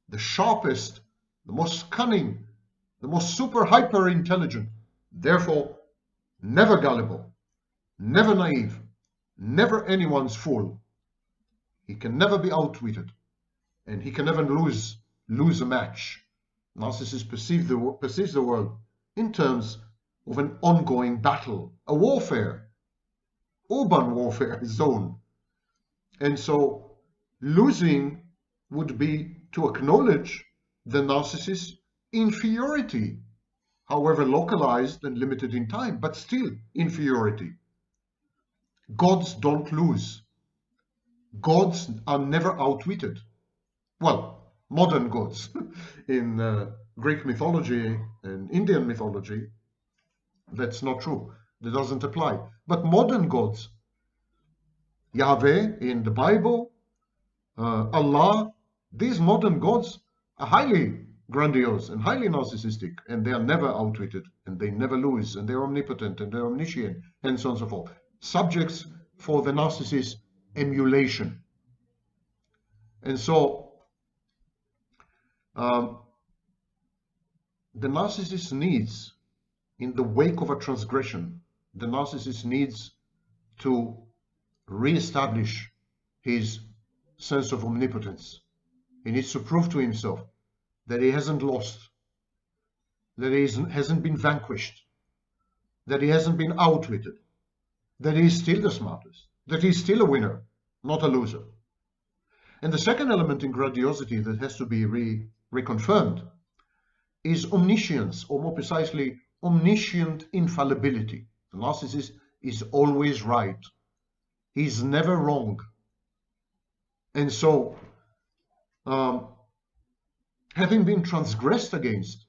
the sharpest, the most cunning, the most super hyper intelligent, therefore never gullible, never naive, never anyone's fool. He can never be outwitted, and he can never lose a match. Narcissists perceive the world in terms of an ongoing battle, a warfare, urban warfare zone. And so losing would be to acknowledge the narcissist's inferiority, however localized and limited in time, but still inferiority. Gods don't lose. Gods are never outwitted. well, modern gods in Greek mythology and Indian mythology, that's not true. That doesn't apply. But modern gods, Yahweh in the Bible, Allah, these modern gods are highly grandiose and highly narcissistic, and they are never outwitted, and they never lose, and they're omnipotent, and they're omniscient, and so on and so forth. Subjects for the narcissist emulation. And so the narcissist needs, in the wake of a transgression, the narcissist needs to re-establish his sense of omnipotence. He needs to prove to himself that he hasn't lost, that he hasn't been vanquished, that he hasn't been outwitted, that he is still the smartest, that he's still a winner, not a loser. And the second element in grandiosity that has to be reconfirmed is omniscience, or more precisely, omniscient infallibility. The narcissist is always right. He's never wrong. And so, having been transgressed against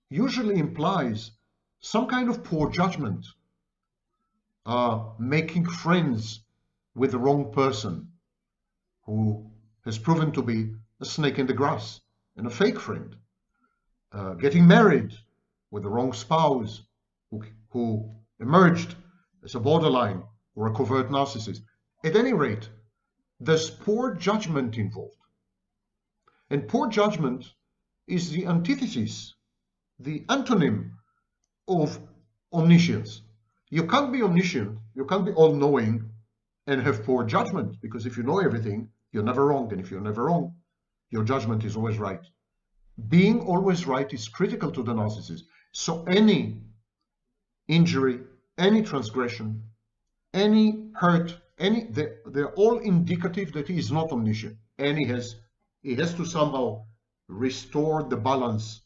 usually implies some kind of poor judgment, making friends with the wrong person who has proven to be a snake in the grass and a fake friend, getting married with the wrong spouse who emerged as a borderline or a covert narcissist. At any rate, there's poor judgment involved. And poor judgment is the antithesis, the antonym of omniscience. You can't be omniscient, you can't be all-knowing and have poor judgment, because if you know everything, you're never wrong, and if you're never wrong, your judgment is always right. Being always right is critical to the narcissist. So any injury, any transgression, any hurt, they're all indicative that he is not omniscient, and he has to somehow restore the balance,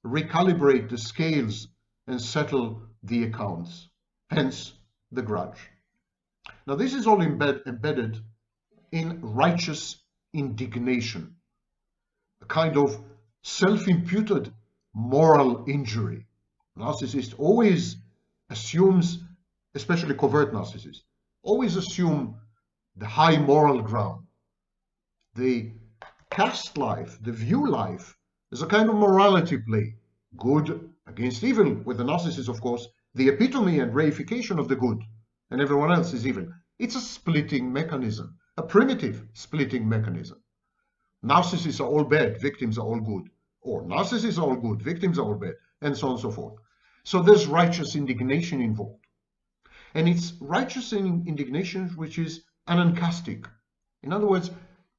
recalibrate the scales, and settle the accounts. Hence the grudge. Now this is all embedded in righteous indignation, a kind of self-imputed moral injury. Narcissist always assumes, especially covert narcissists, always assume the high moral ground. They cast life, they view life as a kind of morality play, good against evil, with the narcissist, of course, the epitome and reification of the good, and everyone else is evil. It's a splitting mechanism, a primitive splitting mechanism. Narcissists are all bad, victims are all good, or narcissists are all good, victims are all bad, and so on and so forth. So there's righteous indignation involved. And it's righteous indignation which is anancastic. In other words,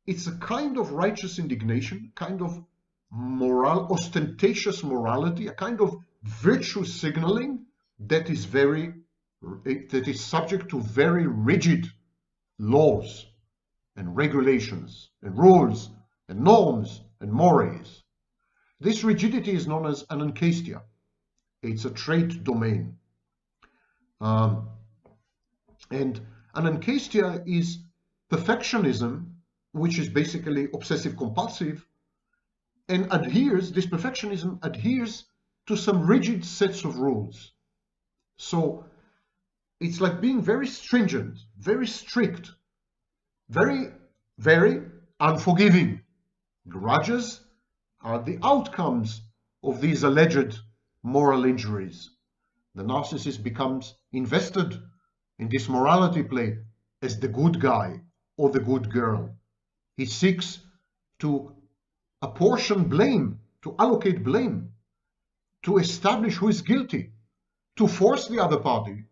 it's a kind of righteous indignation, kind of ostentatious morality, a kind of virtue signaling that is subject to very rigid laws and regulations and rules and norms and mores. This rigidity is known as anancastia. It's a trait domain. And anancastia is perfectionism, which is basically obsessive compulsive, and this perfectionism adheres to some rigid sets of rules. So it's like being very stringent, very strict, very, very unforgiving. Grudges are the outcomes of these alleged moral injuries. The narcissist becomes invested in this morality play as the good guy or the good girl. He seeks to apportion blame, to allocate blame, to establish who is guilty, to force the other party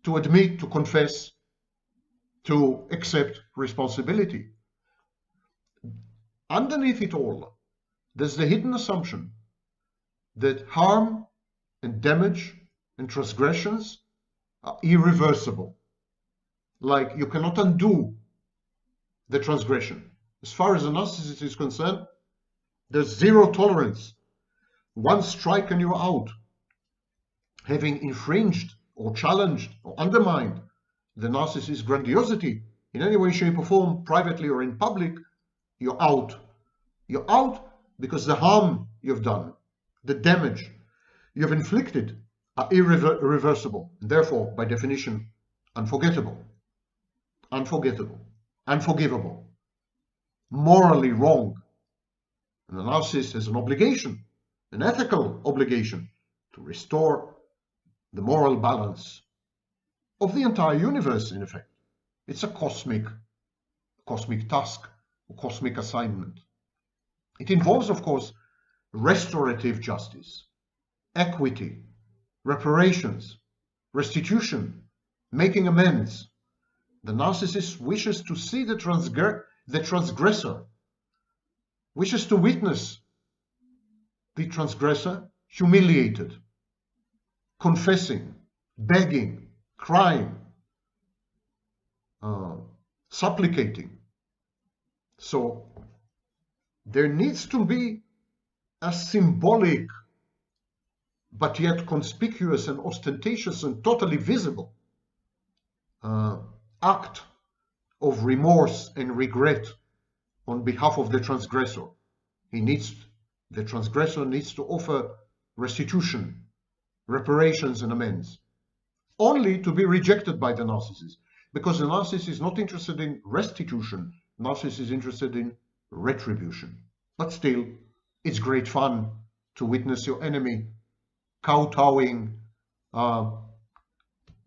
to admit, to confess, to accept responsibility. Underneath it all, there's the hidden assumption that harm and damage and transgressions are irreversible. Like you cannot undo the transgression. As far as a narcissist is concerned, there's zero tolerance. One strike and you're out. Having infringed or challenged or undermined the narcissist's grandiosity in any way, shape or form, privately or in public, you're out. You're out because the harm you've done, the damage you've inflicted are irreversible, and therefore, by definition, unforgettable, unforgivable, morally wrong. And the narcissist has an obligation, an ethical obligation, to restore the moral balance of the entire universe, in effect. It's a cosmic task, a cosmic assignment. It involves, of course, restorative justice, equity, reparations, restitution, making amends. The narcissist wishes to see the transgressor, wishes to witness the transgressor humiliated, confessing, begging, crying, supplicating. So there needs to be a symbolic but yet conspicuous and ostentatious and totally visible act of remorse and regret on behalf of the transgressor. The transgressor needs to offer restitution, reparations and amends, only to be rejected by the narcissist, because the narcissist is not interested in restitution. The narcissist is interested in retribution. But still, it's great fun to witness your enemy kowtowing,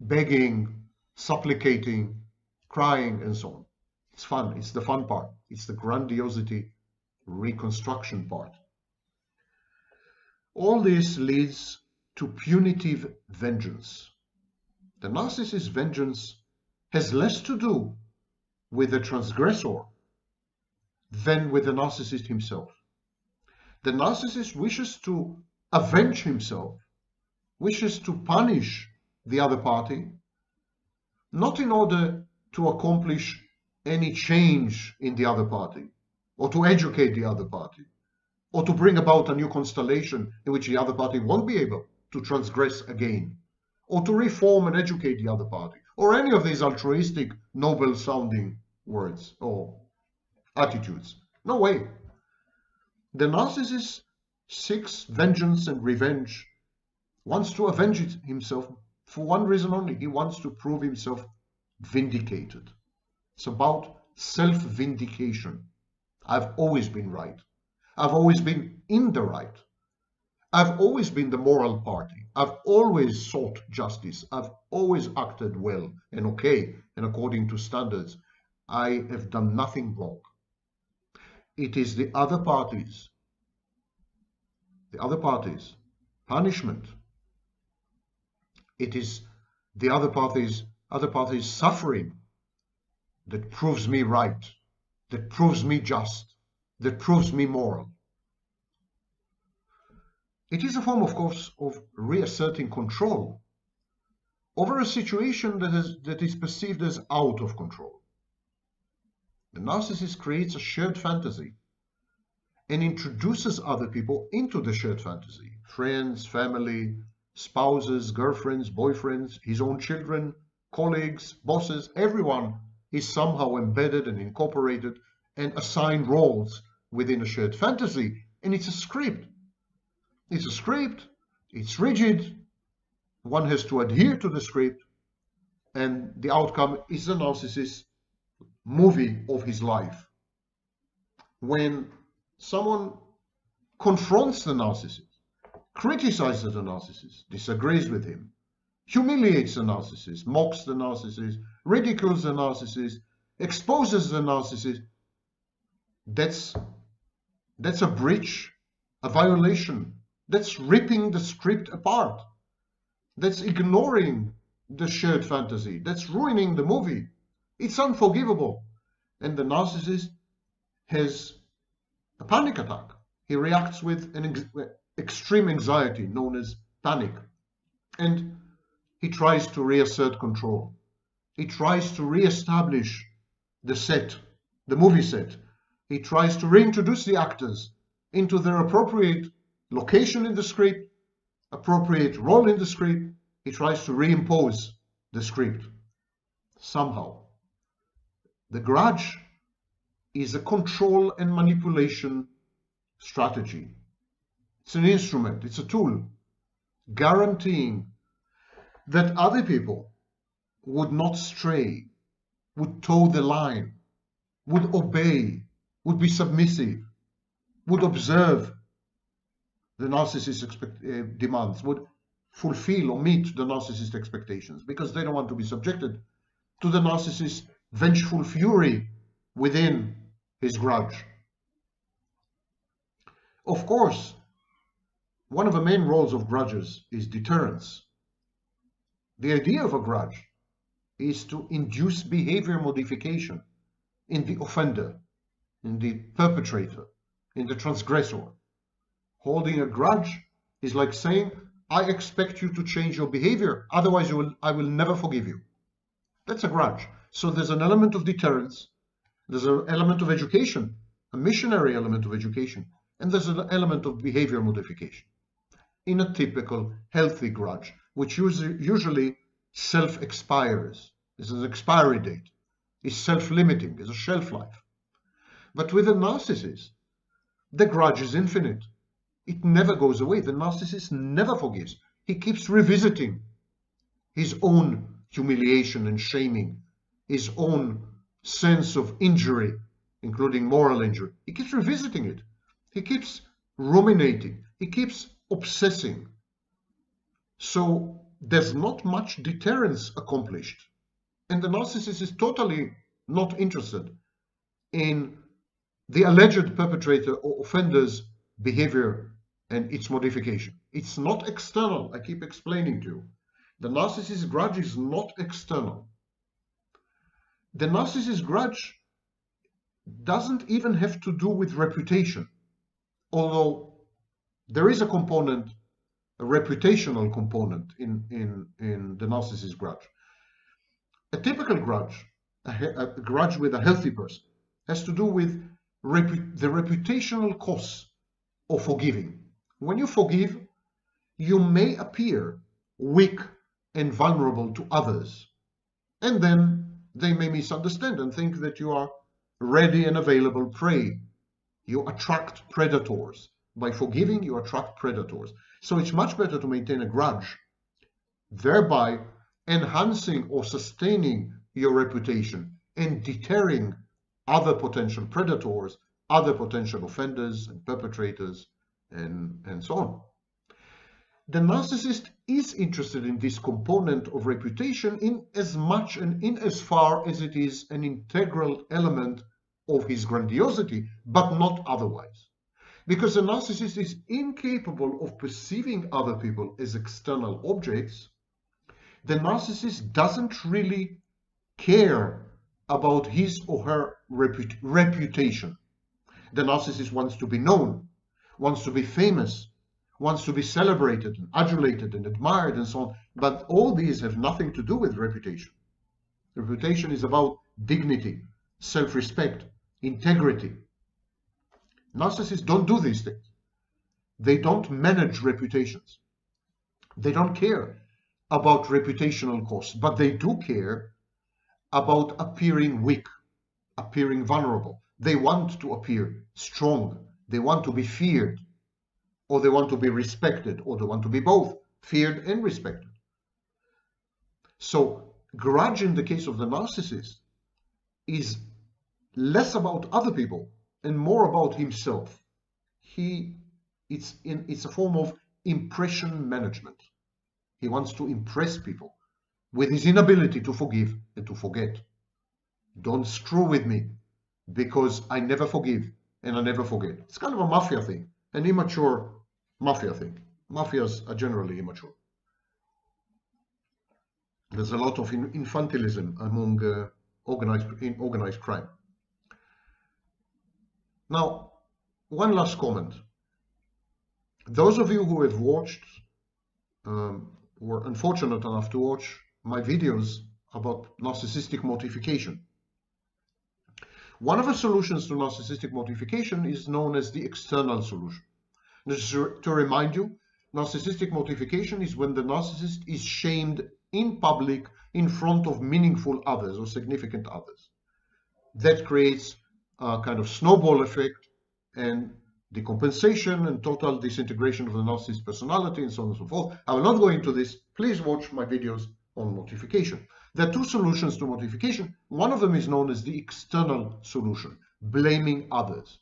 begging, supplicating, crying, and so on. It's fun. It's the fun part. It's the grandiosity reconstruction part. All this leads to punitive vengeance. The narcissist's vengeance has less to do with the transgressor than with the narcissist himself. The narcissist wishes to avenge himself, wishes to punish the other party, not in order to accomplish any change in the other party, or to educate the other party, or to bring about a new constellation in which the other party won't be able to transgress again, or to reform and educate the other party, or any of these altruistic, noble-sounding words or attitudes. No way. The narcissist seeks vengeance and revenge, wants to avenge himself for one reason only. He wants to prove himself vindicated. It's about self-vindication. I've always been right. I've always been in the right. I've always been the moral party. I've always sought justice. I've always acted well and okay and according to standards. I have done nothing wrong. It is the other party's punishment. It is the other party's suffering that proves me right, that proves me just, that proves me moral. It is a form, of course, of reasserting control over a situation that is perceived as out of control. The narcissist creates a shared fantasy and introduces other people into the shared fantasy. Friends, family, spouses, girlfriends, boyfriends, his own children, colleagues, bosses, everyone is somehow embedded and incorporated and assigned roles within a shared fantasy. And it's a script. It's a script. It's rigid. One has to adhere to the script. And the outcome is the narcissist's movie of his life. When someone confronts the narcissist, criticizes the narcissist, disagrees with him, humiliates the narcissist, mocks the narcissist, ridicules the narcissist, exposes the narcissist, that's a breach, a violation. That's ripping the script apart. That's ignoring the shared fantasy. That's ruining the movie. It's unforgivable. And the narcissist has a panic attack. He reacts with an extreme anxiety known as panic. And he tries to reassert control. He tries to reestablish the set, the movie set. He tries to reintroduce the actors into their appropriate location in the script, appropriate role in the script. He tries to reimpose the script somehow. The grudge is a control and manipulation strategy. It's an instrument, it's a tool, guaranteeing that other people would not stray, would toe the line, would obey, would be submissive, would observe the narcissist demands, would fulfill or meet the narcissist expectations, because they don't want to be subjected to the narcissist's vengeful fury within his grudge. Of course, one of the main roles of grudges is deterrence. The idea of a grudge is to induce behavior modification in the offender, in the perpetrator, in the transgressor. Holding a grudge is like saying, I expect you to change your behavior, otherwise I will never forgive you. That's a grudge. So there's an element of deterrence, there's an element of education, a missionary element of education, and there's an element of behavior modification. In a typical healthy grudge, which usually self-expires, there's an expiry date, is self-limiting, is a shelf life. But with a narcissist, the grudge is infinite. It never goes away. The narcissist never forgives. He keeps revisiting his own humiliation and shaming, his own sense of injury, including moral injury. He keeps revisiting it. He keeps ruminating. He keeps obsessing. So there's not much deterrence accomplished. And the narcissist is totally not interested in the alleged perpetrator or offender's behavior and its modification. It's not external. I keep explaining to you. The narcissist grudge is not external. The narcissist grudge doesn't even have to do with reputation, although there is a component, a reputational component in the narcissist grudge. A typical grudge, a grudge with a healthy person, has to do with the reputational costs of forgiving. When you forgive, you may appear weak and vulnerable to others, and then they may misunderstand and think that you are ready and available prey. You attract predators. By forgiving, you attract predators. So it's much better to maintain a grudge, thereby enhancing or sustaining your reputation and deterring other potential predators, other potential offenders and perpetrators, and so on. The narcissist is interested in this component of reputation in as much and in as far as it is an integral element of his grandiosity, but not otherwise. Because the narcissist is incapable of perceiving other people as external objects, the narcissist doesn't really care about his or her reputation. The narcissist wants to be known, wants to be famous, wants to be celebrated and adulated and admired and so on. But all these have nothing to do with reputation. Reputation is about dignity, self-respect, integrity. Narcissists don't do these things. They don't manage reputations. They don't care about reputational costs, but they do care about appearing weak, appearing vulnerable. They want to appear strong. They want to be feared, or they want to be respected, or they want to be both feared and respected. So grudge in the case of the narcissist is less about other people and more about himself. It's a form of impression management. He wants to impress people with his inability to forgive and to forget. Don't screw with me, because I never forgive and I never forget. It's kind of a mafia thing, an immature mafia thing. Mafias are generally immature. There's a lot of infantilism among organized crime. Now, one last comment. Those of you who have watched, were unfortunate enough to watch my videos about narcissistic mortification. One of the solutions to narcissistic mortification is known as the external solution. Just to remind you, narcissistic mortification is when the narcissist is shamed in public in front of meaningful others or significant others. That creates a kind of snowball effect, and decompensation and total disintegration of the narcissist personality, and so on and so forth. I will not go into this. Please watch my videos on modification. There are two solutions to modification. One of them is known as the external solution, blaming others,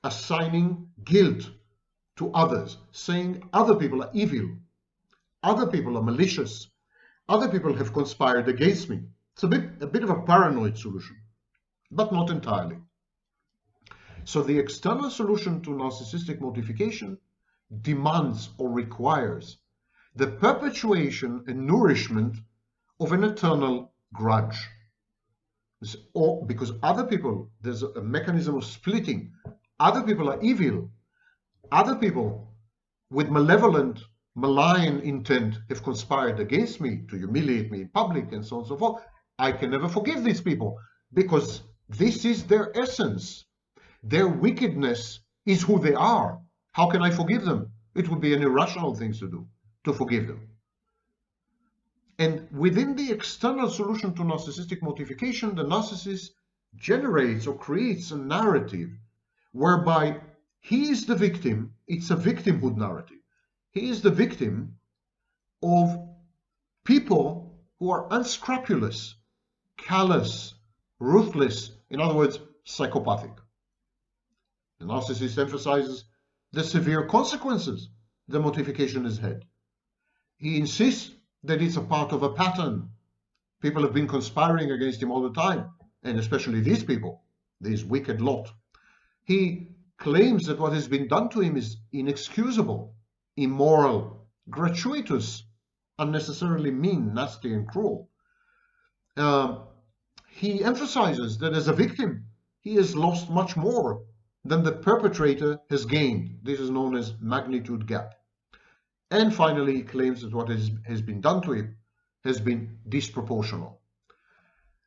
assigning guilt to others, saying other people are evil, other people are malicious, other people have conspired against me. It's a bit of a paranoid solution, but not entirely. So the external solution to narcissistic modification demands or requires the perpetuation and nourishment of an eternal grudge. Or because other people, there's a mechanism of splitting. Other people are evil. Other people with malevolent, malign intent have conspired against me to humiliate me in public and so on and so forth. I can never forgive these people because this is their essence. Their wickedness is who they are. How can I forgive them? It would be an irrational thing to do, to forgive them. And within the external solution to narcissistic modification, the narcissist generates or creates a narrative whereby he is the victim. It's a victimhood narrative. He is the victim of people who are unscrupulous, callous, ruthless, in other words, psychopathic. The narcissist emphasizes the severe consequences the modification has had. He insists that it's a part of a pattern. People have been conspiring against him all the time, and especially these people, this wicked lot. He claims that what has been done to him is inexcusable, immoral, gratuitous, unnecessarily mean, nasty, and cruel. He emphasizes that as a victim, he has lost much more than the perpetrator has gained. This is known as magnitude gap. And finally, he claims that what has been done to him has been disproportional.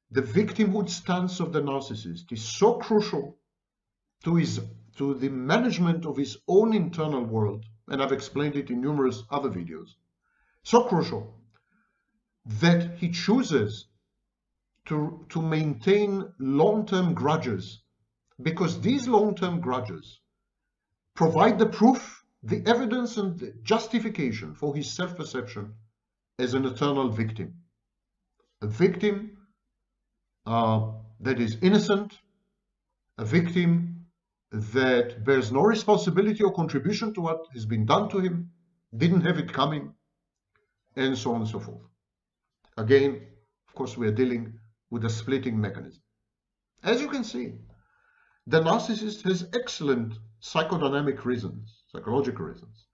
The victimhood stance of the narcissist is so crucial to the management of his own internal world, and I've explained it in numerous other videos, so crucial that he chooses to maintain long-term grudges, because these long-term grudges provide the proof, the evidence, and the justification for his self-perception as an eternal victim. A victim that is innocent, a victim that bears no responsibility or contribution to what has been done to him, didn't have it coming, and so on and so forth. Again, of course, we are dealing with a splitting mechanism. As you can see, the narcissist has excellent psychodynamic reasons, psychological reasons,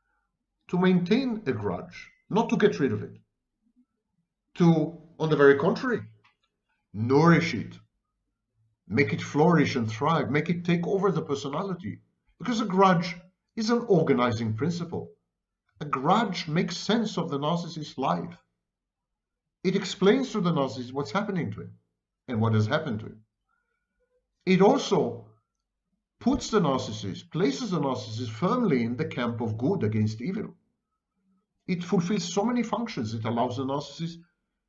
to maintain a grudge, not to get rid of it, to, on the very contrary, nourish it, make it flourish and thrive, make it take over the personality, because a grudge is an organizing principle. A grudge makes sense of the narcissist's life. It explains to the narcissist what's happening to him and what has happened to him. It also puts the narcissist, places the narcissist firmly in the camp of good against evil. It fulfills so many functions. It allows the narcissist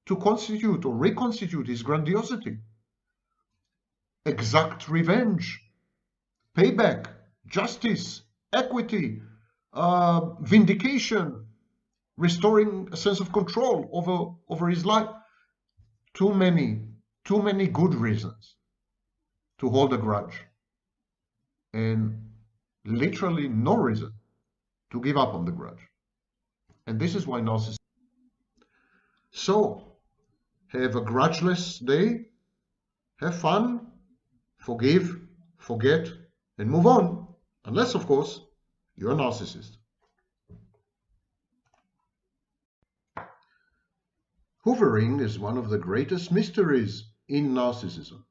to constitute or reconstitute his grandiosity, exact revenge, payback, justice, equity, vindication, restoring a sense of control over his life. Too many good reasons to hold a grudge, and literally no reason to give up on the grudge. And this is why narcissists. So, have a grudgeless day, have fun, forgive, forget, and move on, unless, of course, you're a narcissist. Hoovering is one of the greatest mysteries in narcissism.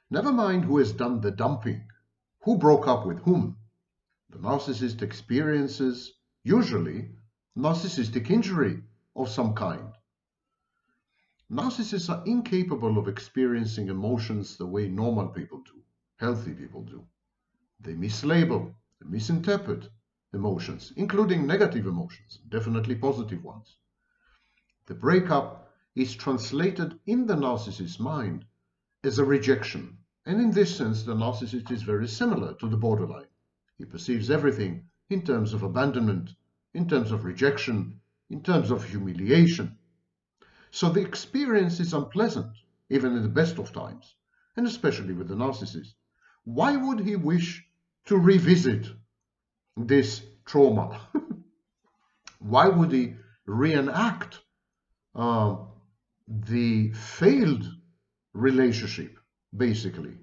Never mind who has done the dumping, who broke up with whom. The narcissist experiences, usually, narcissistic injury of some kind. Narcissists are incapable of experiencing emotions the way normal people do, healthy people do. They mislabel, they misinterpret emotions, including negative emotions, definitely positive ones. The breakup is translated in the narcissist's mind as a rejection, and in this sense the narcissist is very similar to the borderline. He perceives everything in terms of abandonment, in terms of rejection, in terms of humiliation. So the experience is unpleasant, even in the best of times, and especially with the narcissist. Why would he wish to revisit this trauma? Why would he reenact the failed relationship, basically?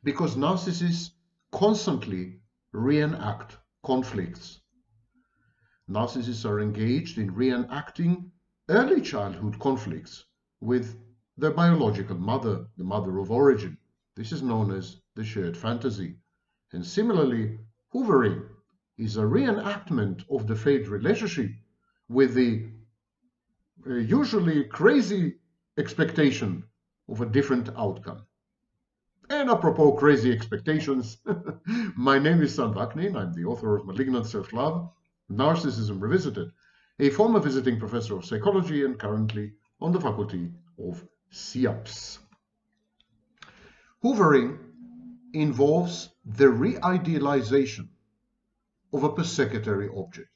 Because narcissists constantly reenact conflicts. Narcissists are engaged in reenacting early childhood conflicts with their biological mother, the mother of origin. This is known as the shared fantasy. And similarly, hoovering is a reenactment of the failed relationship with the usually crazy expectation of a different outcome. And apropos crazy expectations, my name is Sam Vaknin. I'm the author of Malignant Self-Love, Narcissism Revisited, a former visiting professor of psychology and currently on the faculty of SIAPS. Hoovering involves the re-idealization of a persecutory object.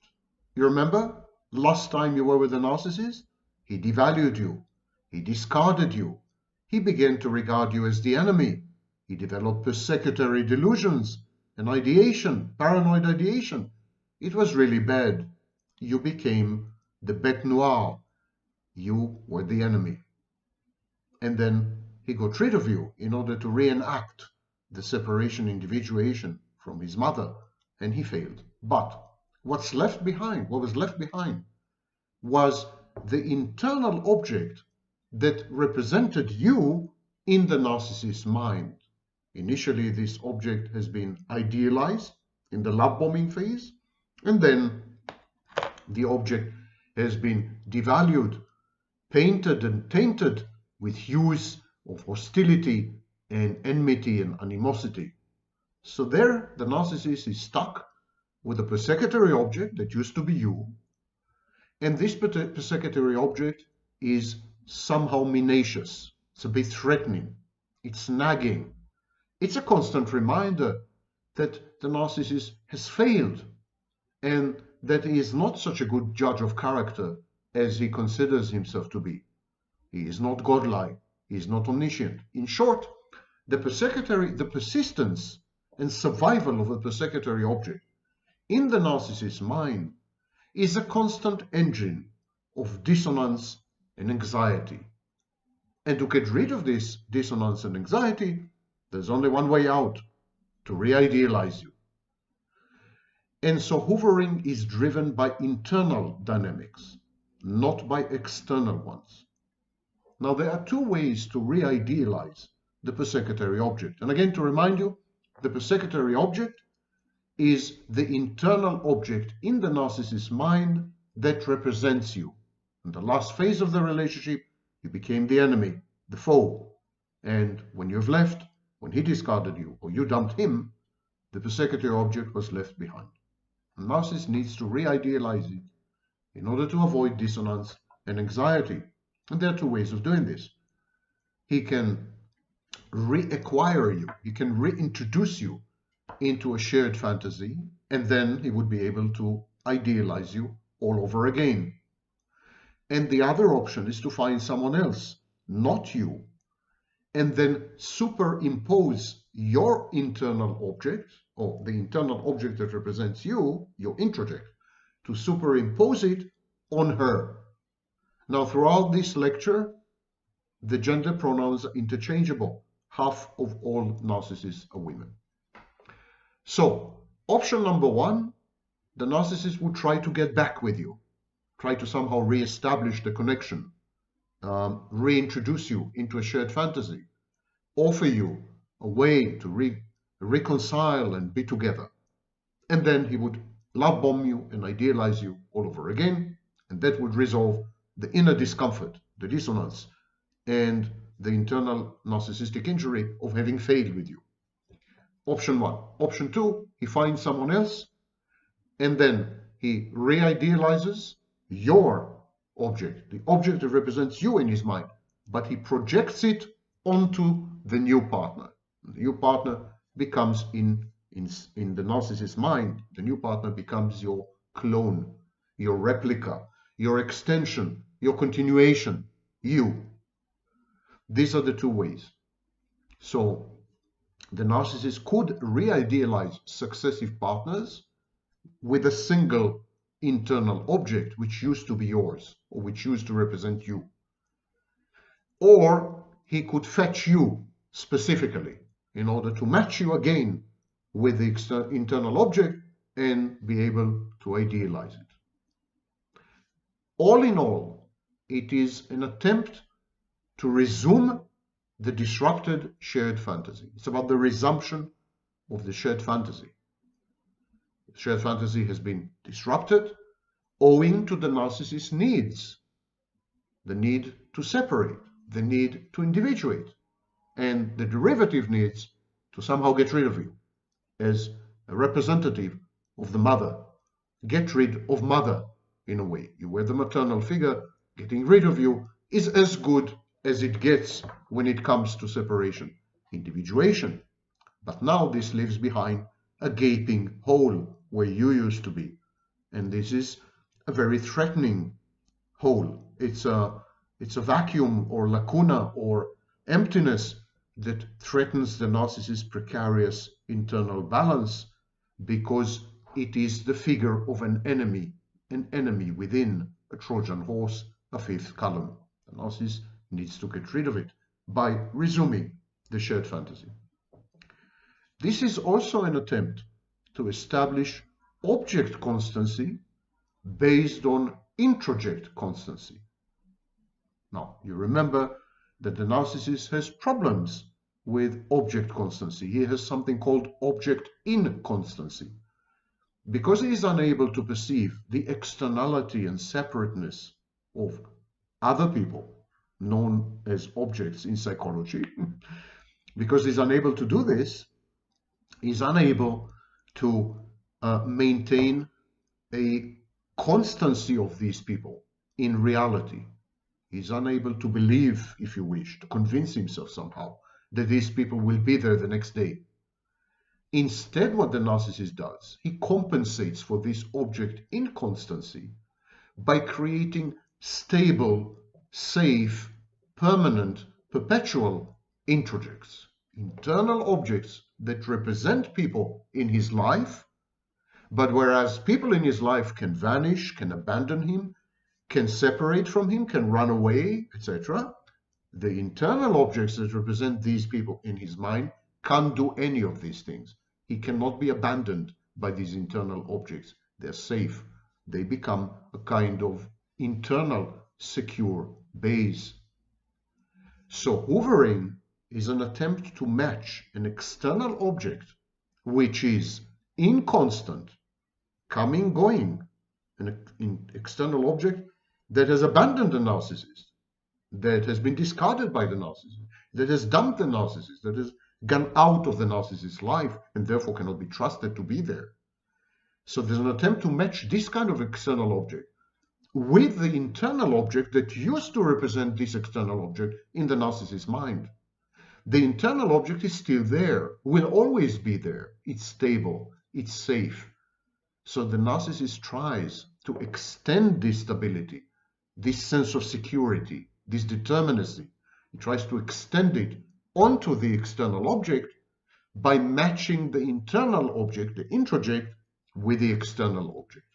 You remember last time you were with a narcissist? He devalued you. He discarded you. He began to regard you as the enemy. He developed persecutory delusions and ideation, paranoid ideation. It was really bad. You became the bête noire. You were the enemy. And then he got rid of you in order to reenact the separation individuation from his mother, and he failed. But what was left behind was the internal object that represented you in the narcissist's mind. Initially, this object has been idealized in the love bombing phase, and then the object has been devalued, painted and tainted with hues of hostility and enmity and animosity. So there, the narcissist is stuck with a persecutory object that used to be you, and this persecutory object is somehow minacious. It's a bit threatening. It's nagging. It's a constant reminder that the narcissist has failed and that he is not such a good judge of character as he considers himself to be. He is not godlike. He is not omniscient. In short, the persistence and survival of a persecutory object in the narcissist's mind is a constant engine of dissonance and anxiety. And to get rid of this dissonance and anxiety, there's only one way out: to re-idealize you. And so hoovering is driven by internal dynamics, not by external ones. Now, there are two ways to re-idealize the persecutory object. And again, to remind you, the persecutory object is the internal object in the narcissist's mind that represents you. In the last phase of the relationship, you became the enemy, the foe. And when you've left, when he discarded you or you dumped him, the persecutory object was left behind. The narcissist needs to re-idealize it in order to avoid dissonance and anxiety. And there are two ways of doing this. He can reacquire you. He can reintroduce you into a shared fantasy, and then he would be able to idealize you all over again. And the other option is to find someone else, not you, and then superimpose your internal object, or the internal object that represents you, your introject, to superimpose it on her. Now, throughout this lecture, the gender pronouns are interchangeable. Half of all narcissists are women. So, option number one, the narcissist would try to get back with you, try to somehow re-establish the connection, reintroduce you into a shared fantasy, offer you a way to reconcile and be together. And then he would love bomb you and idealize you all over again, and that would resolve the inner discomfort, the dissonance, and the internal narcissistic injury of having failed with you. Option one. Option two, he finds someone else, and then he re-idealizes your object, the object that represents you in his mind, but he projects it onto the new partner. The new partner becomes, in In the narcissist's mind, the new partner becomes your clone, your replica, your extension, your continuation, you. These are the two ways. So the narcissist could re-idealize successive partners with a single internal object which used to be yours or which used to represent you. Or he could fetch you specifically in order to match you again with the internal object and be able to idealize it. All in all, it is an attempt to resume the disrupted shared fantasy. It's about the resumption of the shared fantasy. The shared fantasy has been disrupted owing to the narcissist's needs. The need to separate, the need to individuate, and the derivative needs to somehow get rid of you as a representative of the mother. Get rid of mother in a way. You were the maternal figure. Getting rid of you is as good as it gets when it comes to separation, individuation. But now this leaves behind a gaping hole where you used to be. And this is a very threatening hole. It's a vacuum or lacuna or emptiness that threatens the narcissist's precarious internal balance because it is the figure of an enemy within a Trojan horse, a fifth column. The narcissist needs to get rid of it by resuming the shared fantasy. This is also an attempt to establish object constancy based on introject constancy. Now, you remember that the narcissist has problems with object constancy. He has something called object inconstancy. Because he is unable to perceive the externality and separateness of other people, known as objects in psychology, because he's unable to do this, he's unable to maintain a constancy of these people in reality. He's unable to believe, if you wish, to convince himself somehow that these people will be there the next day. Instead, what the narcissist does, he compensates for this object inconstancy by creating stable, safe, permanent, perpetual introjects, internal objects that represent people in his life. But whereas people in his life can vanish, can abandon him, can separate from him, can run away, etc., the internal objects that represent these people in his mind can't do any of these things. He cannot be abandoned by these internal objects. They're safe. They become a kind of internal secure base. So hoovering is an attempt to match an external object which is inconstant, coming, going, an external object that has abandoned the narcissist, that has been discarded by the narcissist, that has dumped the narcissist, that has gone out of the narcissist's life and therefore cannot be trusted to be there. So there's an attempt to match this kind of external object with the internal object that used to represent this external object in the narcissist's mind. The internal object is still there, will always be there. It's stable, it's safe. So the narcissist tries to extend this stability, this sense of security, this determinacy. He tries to extend it onto the external object by matching the internal object, the introject, with the external object.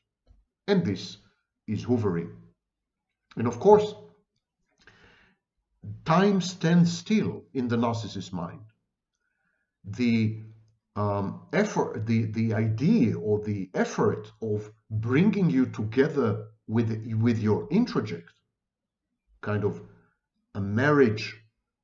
And this is hoovering. And of course, time stands still in the narcissist's mind. The effort, the idea or the effort of bringing you together with your introject, kind of a marriage,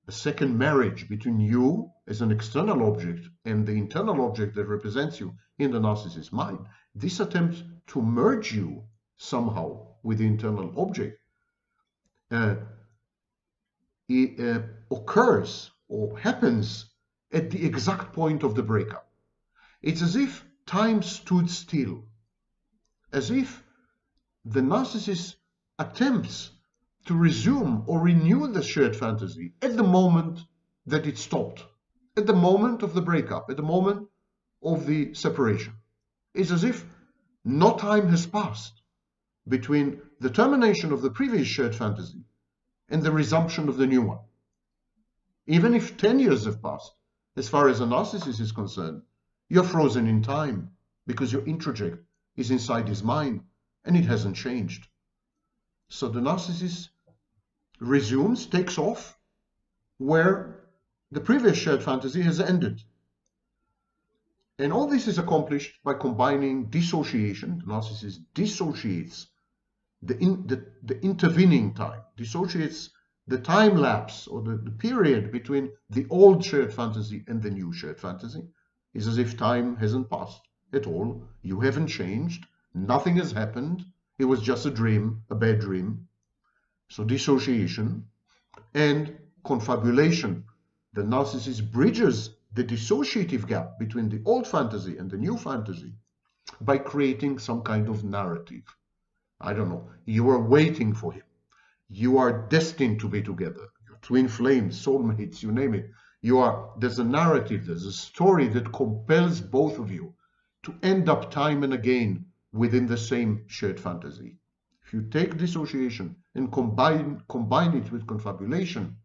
a second marriage between you as an external object and the internal object that represents you in the narcissist's mind, this attempt to merge you somehow with the internal object occurs or happens at the exact point of the breakup. It's as if time stood still, as if the narcissist attempts to resume or renew the shared fantasy at the moment that it stopped, at the moment of the breakup, at the moment of the separation. It's as if no time has passed between the termination of the previous shared fantasy and the resumption of the new one. Even if 10 years have passed, as far as a narcissist is concerned, you're frozen in time because your introject is inside his mind and it hasn't changed. So the narcissist resumes, takes off where the previous shared fantasy has ended. And all this is accomplished by combining dissociation. The narcissist dissociates the intervening time, dissociates the time lapse or the period between the old shared fantasy and the new shared fantasy. It's as if time hasn't passed at all. You haven't changed. Nothing has happened. It was just a dream, a bad dream. So dissociation and confabulation. The narcissist bridges the dissociative gap between the old fantasy and the new fantasy by creating some kind of narrative. I don't know. You are waiting for him. You are destined to be together. You're twin flames, soulmates, you name it. There's a narrative, there's a story that compels both of you to end up time and again within the same shared fantasy. If you take dissociation and combine it with confabulation,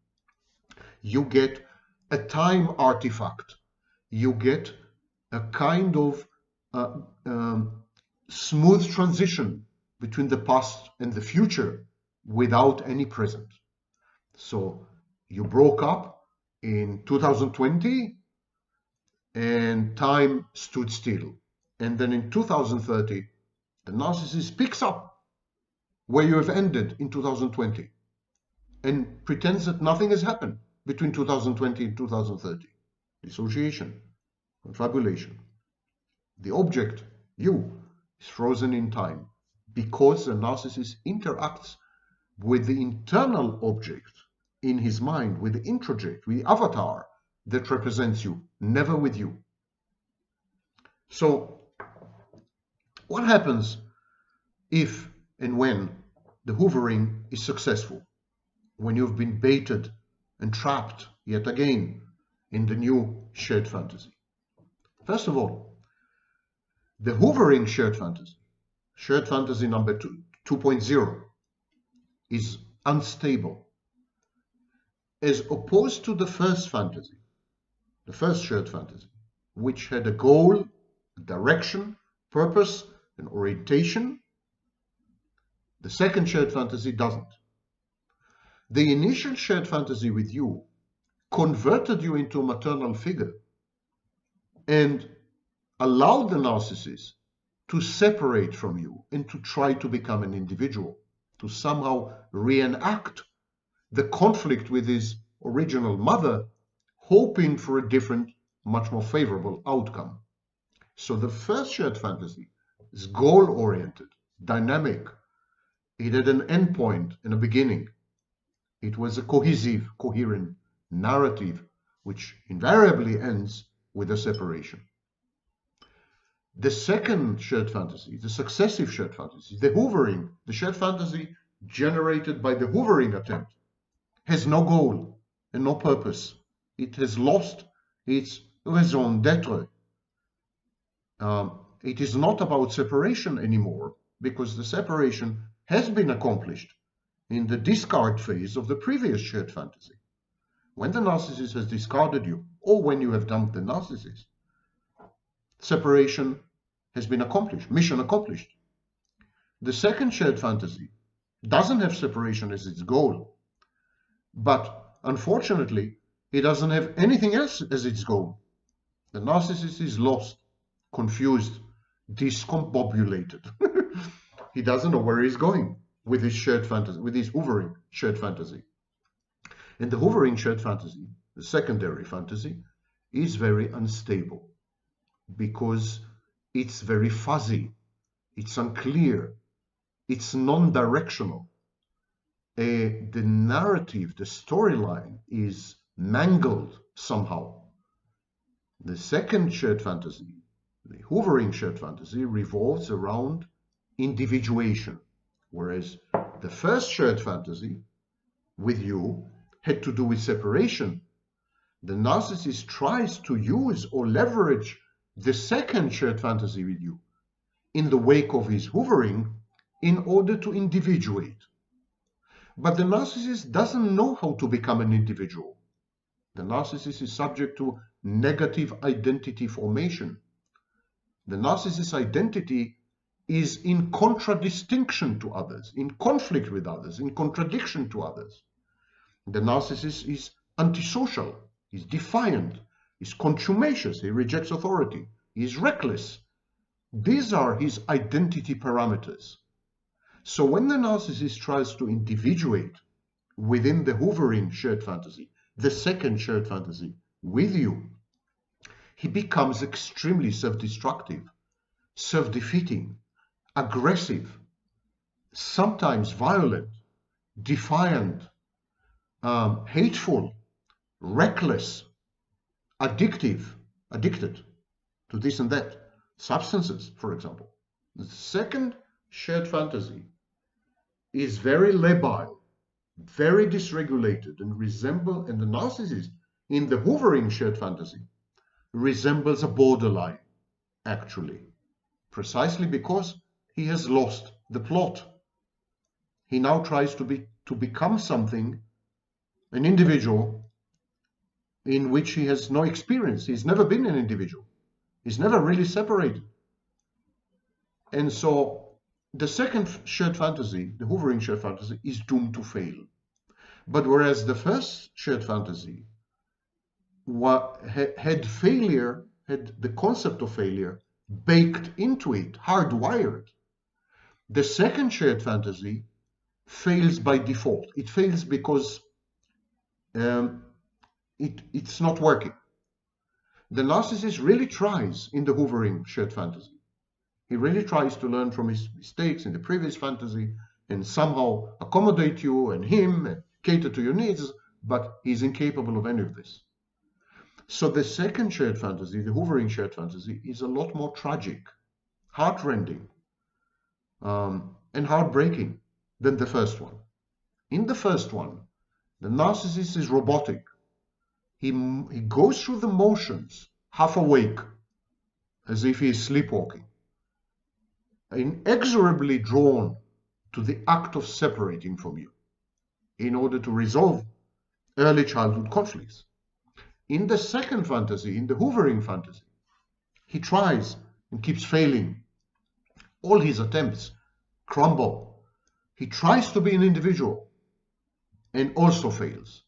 you get a time artifact. You get a kind of smooth transition between the past and the future without any present. So you broke up in 2020 and time stood still. And then in 2030, the narcissist picks up where you have ended in 2020 and pretends that nothing has happened between 2020 and 2030. Dissociation, confabulation. The object, you, is frozen in time because the narcissist interacts with the internal object in his mind, with the introject, with the avatar that represents you, never with you. So, what happens if and when the hoovering is successful? When you've been baited and trapped yet again in the new shared fantasy. First of all, the hoovering shared fantasy number 2.0, is unstable, as opposed to the first fantasy, the first shared fantasy, which had a goal, a direction, purpose, and orientation. The second shared fantasy doesn't. The initial shared fantasy with you converted you into a maternal figure and allowed the narcissist to separate from you and to try to become an individual, to somehow reenact the conflict with his original mother, hoping for a different, much more favorable outcome. So the first shared fantasy is goal-oriented, dynamic. It had an endpoint and a beginning. It was a cohesive, coherent narrative, which invariably ends with a separation. The second shared fantasy, the successive shared fantasy, the hoovering, the shared fantasy generated by the hoovering attempt, has no goal and no purpose. It has lost its raison d'être. It is not about separation anymore, because the separation has been accomplished in the discard phase of the previous shared fantasy. When the narcissist has discarded you, or when you have dumped the narcissist, separation has been accomplished, mission accomplished. The second shared fantasy doesn't have separation as its goal, but unfortunately, it doesn't have anything else as its goal. The narcissist is lost, confused, discombobulated. He doesn't know where he's going with his shared fantasy, with his hoovering shared fantasy. And the hoovering shared fantasy, the secondary fantasy, is very unstable because it's very fuzzy, it's unclear, it's non-directional. The narrative, the storyline is mangled somehow. The second shared fantasy, the hoovering shared fantasy, revolves around individuation, whereas the first shared fantasy with you had to do with separation. The narcissist tries to use or leverage the second shared fantasy with you in the wake of his hoovering in order to individuate. But the narcissist doesn't know how to become an individual. The narcissist is subject to negative identity formation. The narcissist's identity is in contradistinction to others, in conflict with others, in contradiction to others. The narcissist is antisocial, he's defiant, he's contumacious, he rejects authority, he's reckless. These are his identity parameters. So when the narcissist tries to individuate within the hoovering shared fantasy, the second shared fantasy with you, he becomes extremely self-destructive, self-defeating, aggressive, sometimes violent, defiant, hateful, reckless, addicted to this and that, substances, for example. The second shared fantasy is very labile, very dysregulated, and the narcissist in the hoovering shared fantasy resembles a borderline, actually, precisely because he has lost the plot. He now tries to become something, an individual, in which he has no experience. He's never been an individual. He's never really separated. And so the second shared fantasy, the hoovering shared fantasy, is doomed to fail. But whereas the first shared fantasy had the concept of failure baked into it, hardwired, the second shared fantasy fails by default. It fails because it's not working. The narcissist really tries in the hoovering shared fantasy. He really tries to learn from his mistakes in the previous fantasy and somehow accommodate you and him and cater to your needs, but he's incapable of any of this. So the second shared fantasy, the hoovering shared fantasy, is a lot more tragic, heartrending, and heartbreaking than the first one. In the first one, the narcissist is robotic. He goes through the motions, half awake, as if he is sleepwalking, inexorably drawn to the act of separating from you in order to resolve early childhood conflicts. In the second fantasy, in the hoovering fantasy, he tries and keeps failing. All his attempts crumble. He tries to be an individual and also fails.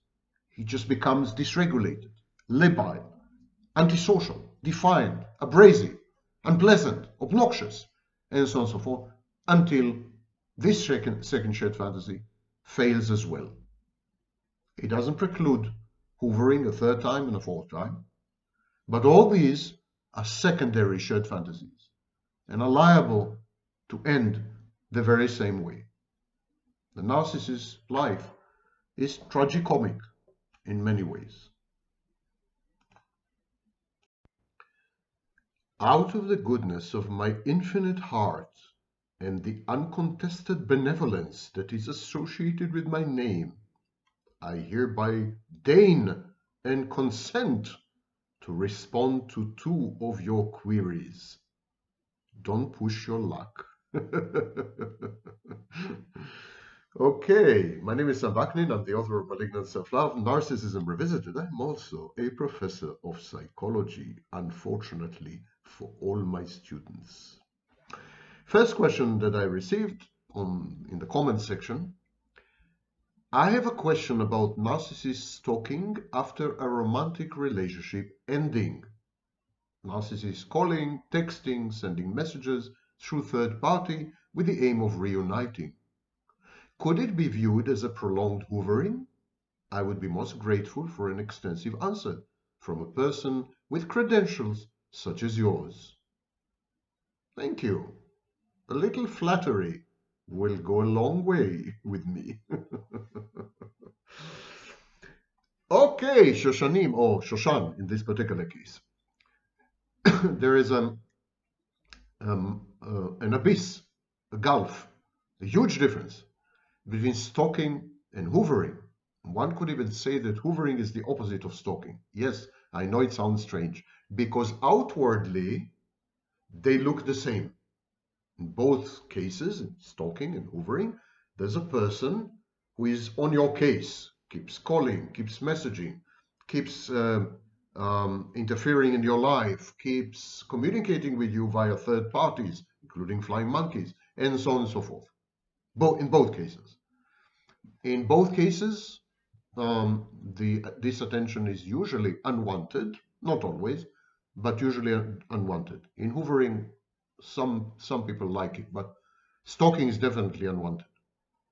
He just becomes dysregulated, labile, antisocial, defiant, abrasive, unpleasant, obnoxious, and so on and so forth, until this second shared fantasy fails as well. It doesn't preclude hoovering a third time and a fourth time, but all these are secondary shared fantasies and are liable to end the very same way. The narcissist's life is tragicomic in many ways. Out of the goodness of my infinite heart and the uncontested benevolence that is associated with my name, I hereby deign and consent to respond to 2 of your queries. Don't push your luck. Okay, my name is Sam Vaknin. I'm the author of Malignant Self-Love, Narcissism Revisited. I'm also a professor of psychology, unfortunately for all my students. First question that I received in the comments section. I have a question about narcissist stalking after a romantic relationship ending. Narcissist calling, texting, sending messages through third party with the aim of reuniting. Could it be viewed as a prolonged hoovering? I would be most grateful for an extensive answer from a person with credentials such as yours. Thank you. A little flattery will go a long way with me. Okay, Shoshanim, or Shoshan in this particular case. There is an abyss, a gulf, a huge difference between stalking and hoovering. One could even say that hoovering is the opposite of stalking. Yes, I know it sounds strange, because outwardly they look the same. In both cases, in stalking and hoovering, there's a person who is on your case, keeps calling, keeps messaging, keeps interfering in your life, keeps communicating with you via third parties, including flying monkeys, and so on and so forth. In both cases. In both cases, this attention is usually unwanted, not always, but usually unwanted. In hoovering, some people like it, but stalking is definitely unwanted.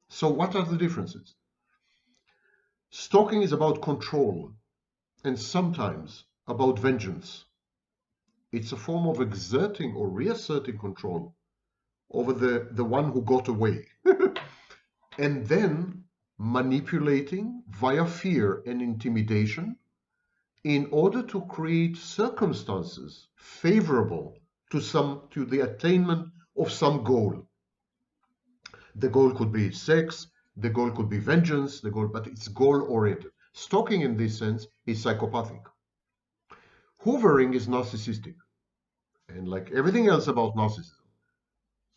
So what are the differences? Stalking is about control and sometimes about vengeance. It's a form of exerting or reasserting control over the one who got away. And then manipulating via fear and intimidation in order to create circumstances favorable to the attainment of some goal. The goal could be sex, the goal could be vengeance, but it's goal-oriented. Stalking in this sense is psychopathic. Hoovering is narcissistic. And like everything else about narcissism,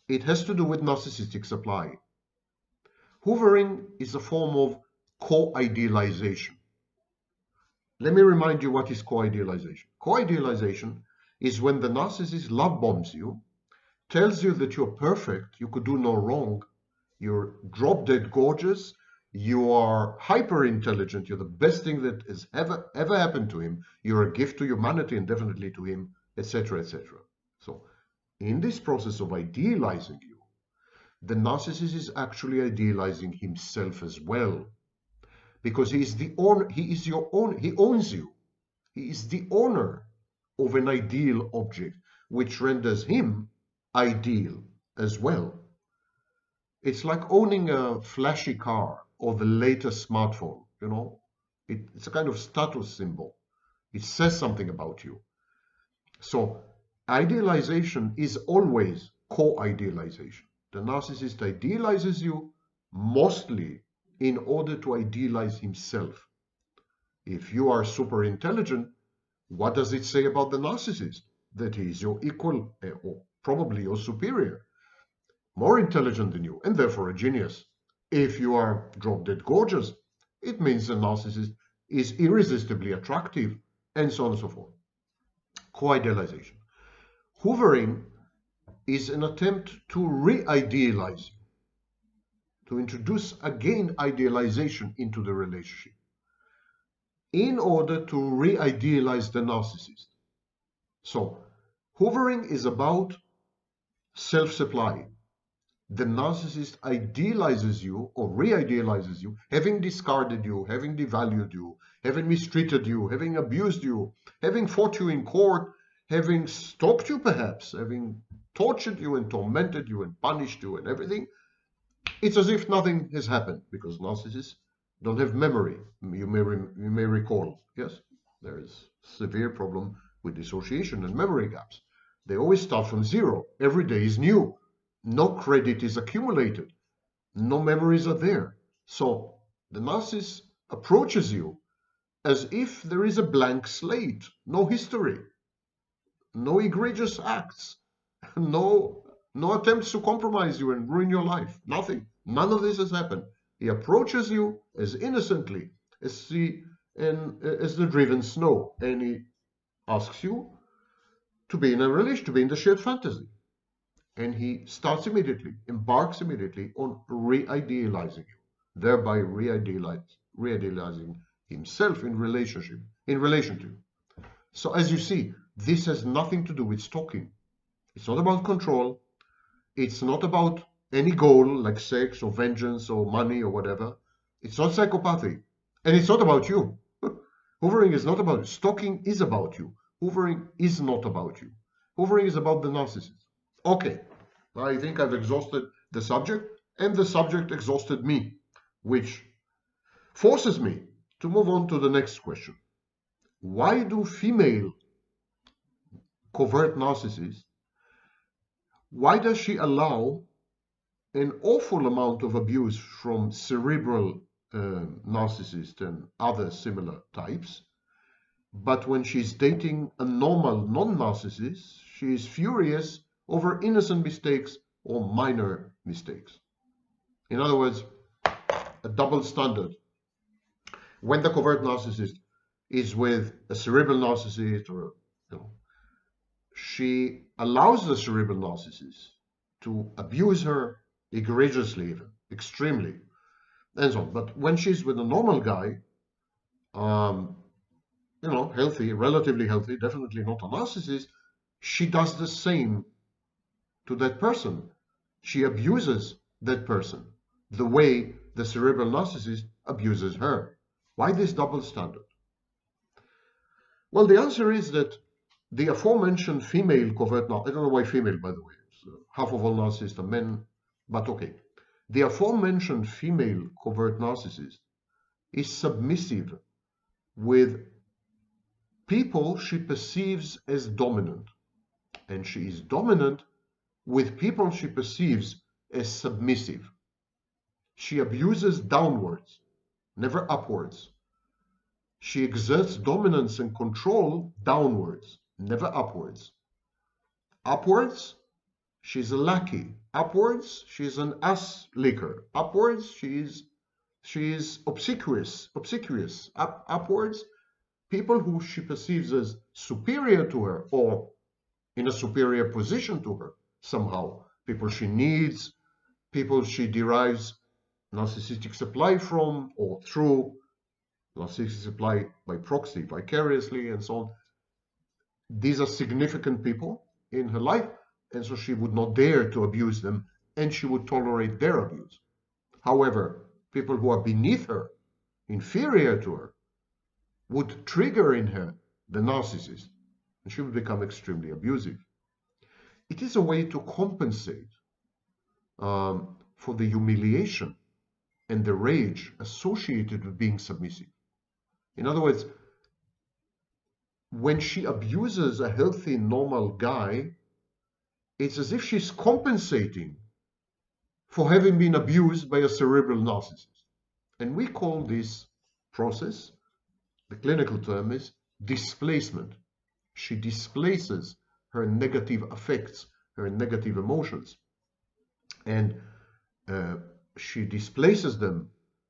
it has to do with narcissistic supply. Hoovering is a form of co-idealization. Let me remind you what is co-idealization. Co-idealization is when the narcissist love bombs you, tells you that you're perfect, you could do no wrong, you're drop dead gorgeous, you are hyper intelligent, you're the best thing that has ever happened to him, you're a gift to humanity and definitely to him, etc., etc. So in this process of idealizing you, the narcissist is actually idealizing himself as well, because he is the owner, he owns you. He is the owner of an ideal object, which renders him ideal as well. It's like owning a flashy car or the latest smartphone, you know. It's a kind of status symbol. It says something about you. So idealization is always co-idealization. The narcissist idealizes you mostly in order to idealize himself. If you are super intelligent, what does it say about the narcissist? That he is your equal, or probably your superior, more intelligent than you, and therefore a genius. If you are drop dead gorgeous, it means the narcissist is irresistibly attractive, and so on and so forth. Co-idealization. Hoovering is an attempt to re-idealize you, to introduce again idealization into the relationship in order to re-idealize the narcissist. So, hoovering is about self-supply. The narcissist idealizes you or re-idealizes you, having discarded you, having devalued you, having mistreated you, having abused you, having fought you in court, having stalked you perhaps, having tortured you and tormented you and punished you and everything. It's as if nothing has happened, because narcissists don't have memory. You may recall, yes, there is severe problem with dissociation and memory gaps. They always start from zero. Every day is new. No credit is accumulated. No memories are there. So the narcissist approaches you as if there is a blank slate, no history, no egregious acts, no attempts to compromise you and ruin your life. Nothing. None of this has happened. He approaches you as innocently as the driven snow, and he asks you to be in a relation, to be in the shared fantasy. And he embarks immediately on re-idealizing you, thereby re-idealizing himself in relation to you. So as you see, this has nothing to do with stalking. It's not about control. It's not about any goal like sex or vengeance or money or whatever. It's not psychopathy. And it's not about you. Hoovering is not about you. Stalking is about you. Hoovering is not about you. Hoovering is about the narcissist. Okay, I think I've exhausted the subject, and the subject exhausted me, which forces me to move on to the next question. Why do female covert narcissists, why does she allow an awful amount of abuse from cerebral narcissists and other similar types, But when she's dating a normal non-narcissist, she is furious over innocent mistakes or minor mistakes. In other words, a double standard. When the covert narcissist is with a cerebral narcissist, or she allows the cerebral narcissist to abuse her egregiously, even extremely, and so on. But when she's with a normal guy, healthy, relatively healthy, definitely not a narcissist, she does the same to that person. She abuses that person the way the cerebral narcissist abuses her. Why this double standard? Well, the answer is that the aforementioned female covert narcissist, I don't know why female, by the way, half of all narcissists are men, but okay. The aforementioned female covert narcissist is submissive with people she perceives as dominant, and she is dominant with people she perceives as submissive. She abuses downwards, never upwards. She exerts dominance and control downwards, never upwards. Upwards, she's a lackey. Upwards, she's an ass licker. Upwards, she is obsequious. Upwards, people who she perceives as superior to her or in a superior position to her somehow. People she needs, people she derives narcissistic supply from or through, narcissistic supply by proxy, vicariously, and so on. These are significant people in her life, and so she would not dare to abuse them, and she would tolerate their abuse. However, people who are beneath her, inferior to her, would trigger in her the narcissist, and she would become extremely abusive. It is a way to compensate for the humiliation and the rage associated with being submissive. In other words, when she abuses a healthy, normal guy, it's as if she's compensating for having been abused by a cerebral narcissist. And we call this process, the clinical term is displacement. She displaces her negative affects, her negative emotions, and she displaces them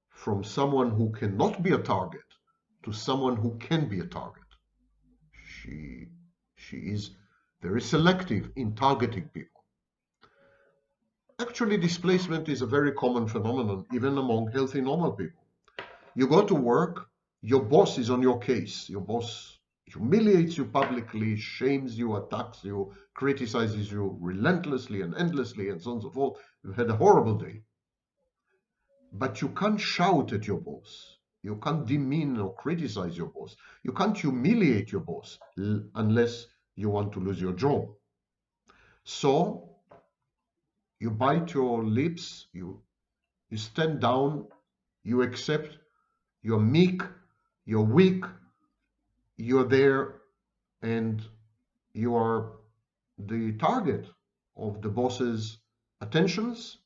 from someone who cannot be a target to someone who can be a target. She is very selective in targeting people. Actually, displacement is a very common phenomenon, even among healthy, normal people. You go to work, your boss is on your case. Your boss humiliates you publicly, shames you, attacks you, criticizes you relentlessly and endlessly, and so on and so forth. You've had a horrible day. But you can't shout at your boss. You can't demean or criticize your boss. You can't humiliate your boss unless you want to lose your job. So you bite your lips, you stand down, you accept, you're meek, you're weak, you're there, and you are the target of the boss's attentions,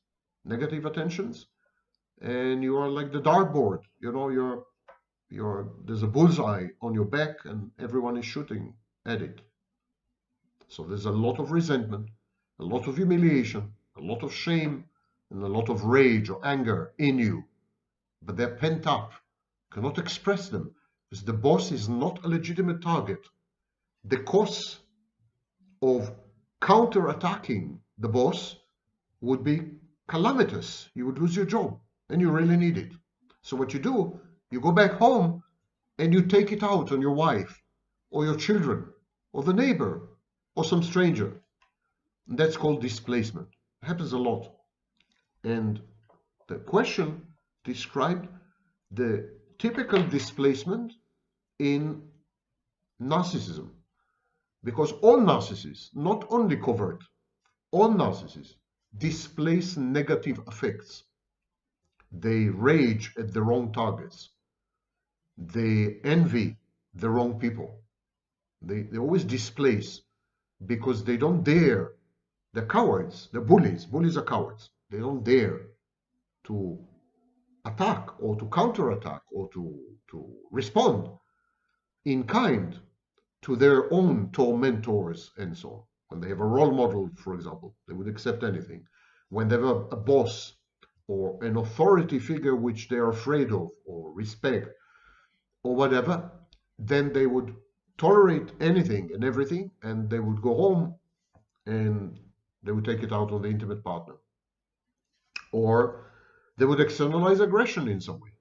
negative attentions, and you are like the dartboard. There's a bullseye on your back and everyone is shooting at it. So there's a lot of resentment, a lot of humiliation, a lot of shame, and a lot of rage or anger in you. But they're pent up. You cannot express them because the boss is not a legitimate target. The cost of counter-attacking the boss would be calamitous. You would lose your job and you really need it. So what you do, you go back home and you take it out on your wife or your children or the neighbor or some stranger. And that's called displacement. It happens a lot. And the question described the typical displacement in narcissism. Because all narcissists, not only covert, all narcissists displace negative affects. They rage at the wrong targets. They envy the wrong people. They always displace because they don't dare. They're cowards. They're bullies. Bullies are cowards. They don't dare to attack or to counterattack or to respond in kind to their own tormentors and so on. When they have a role model, for example, they would accept anything. When they have a boss or an authority figure which they are afraid of or respect or whatever, then they would tolerate anything and everything, and they would go home and they would take it out on the intimate partner. Or they would externalize aggression in some way.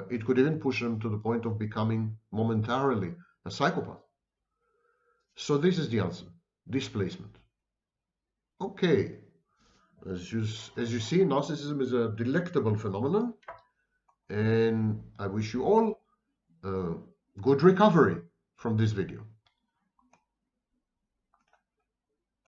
It could even push them to the point of becoming momentarily a psychopath. So this is the answer: displacement. Okay, as you see, narcissism is a delectable phenomenon, and I wish you all good recovery from this video.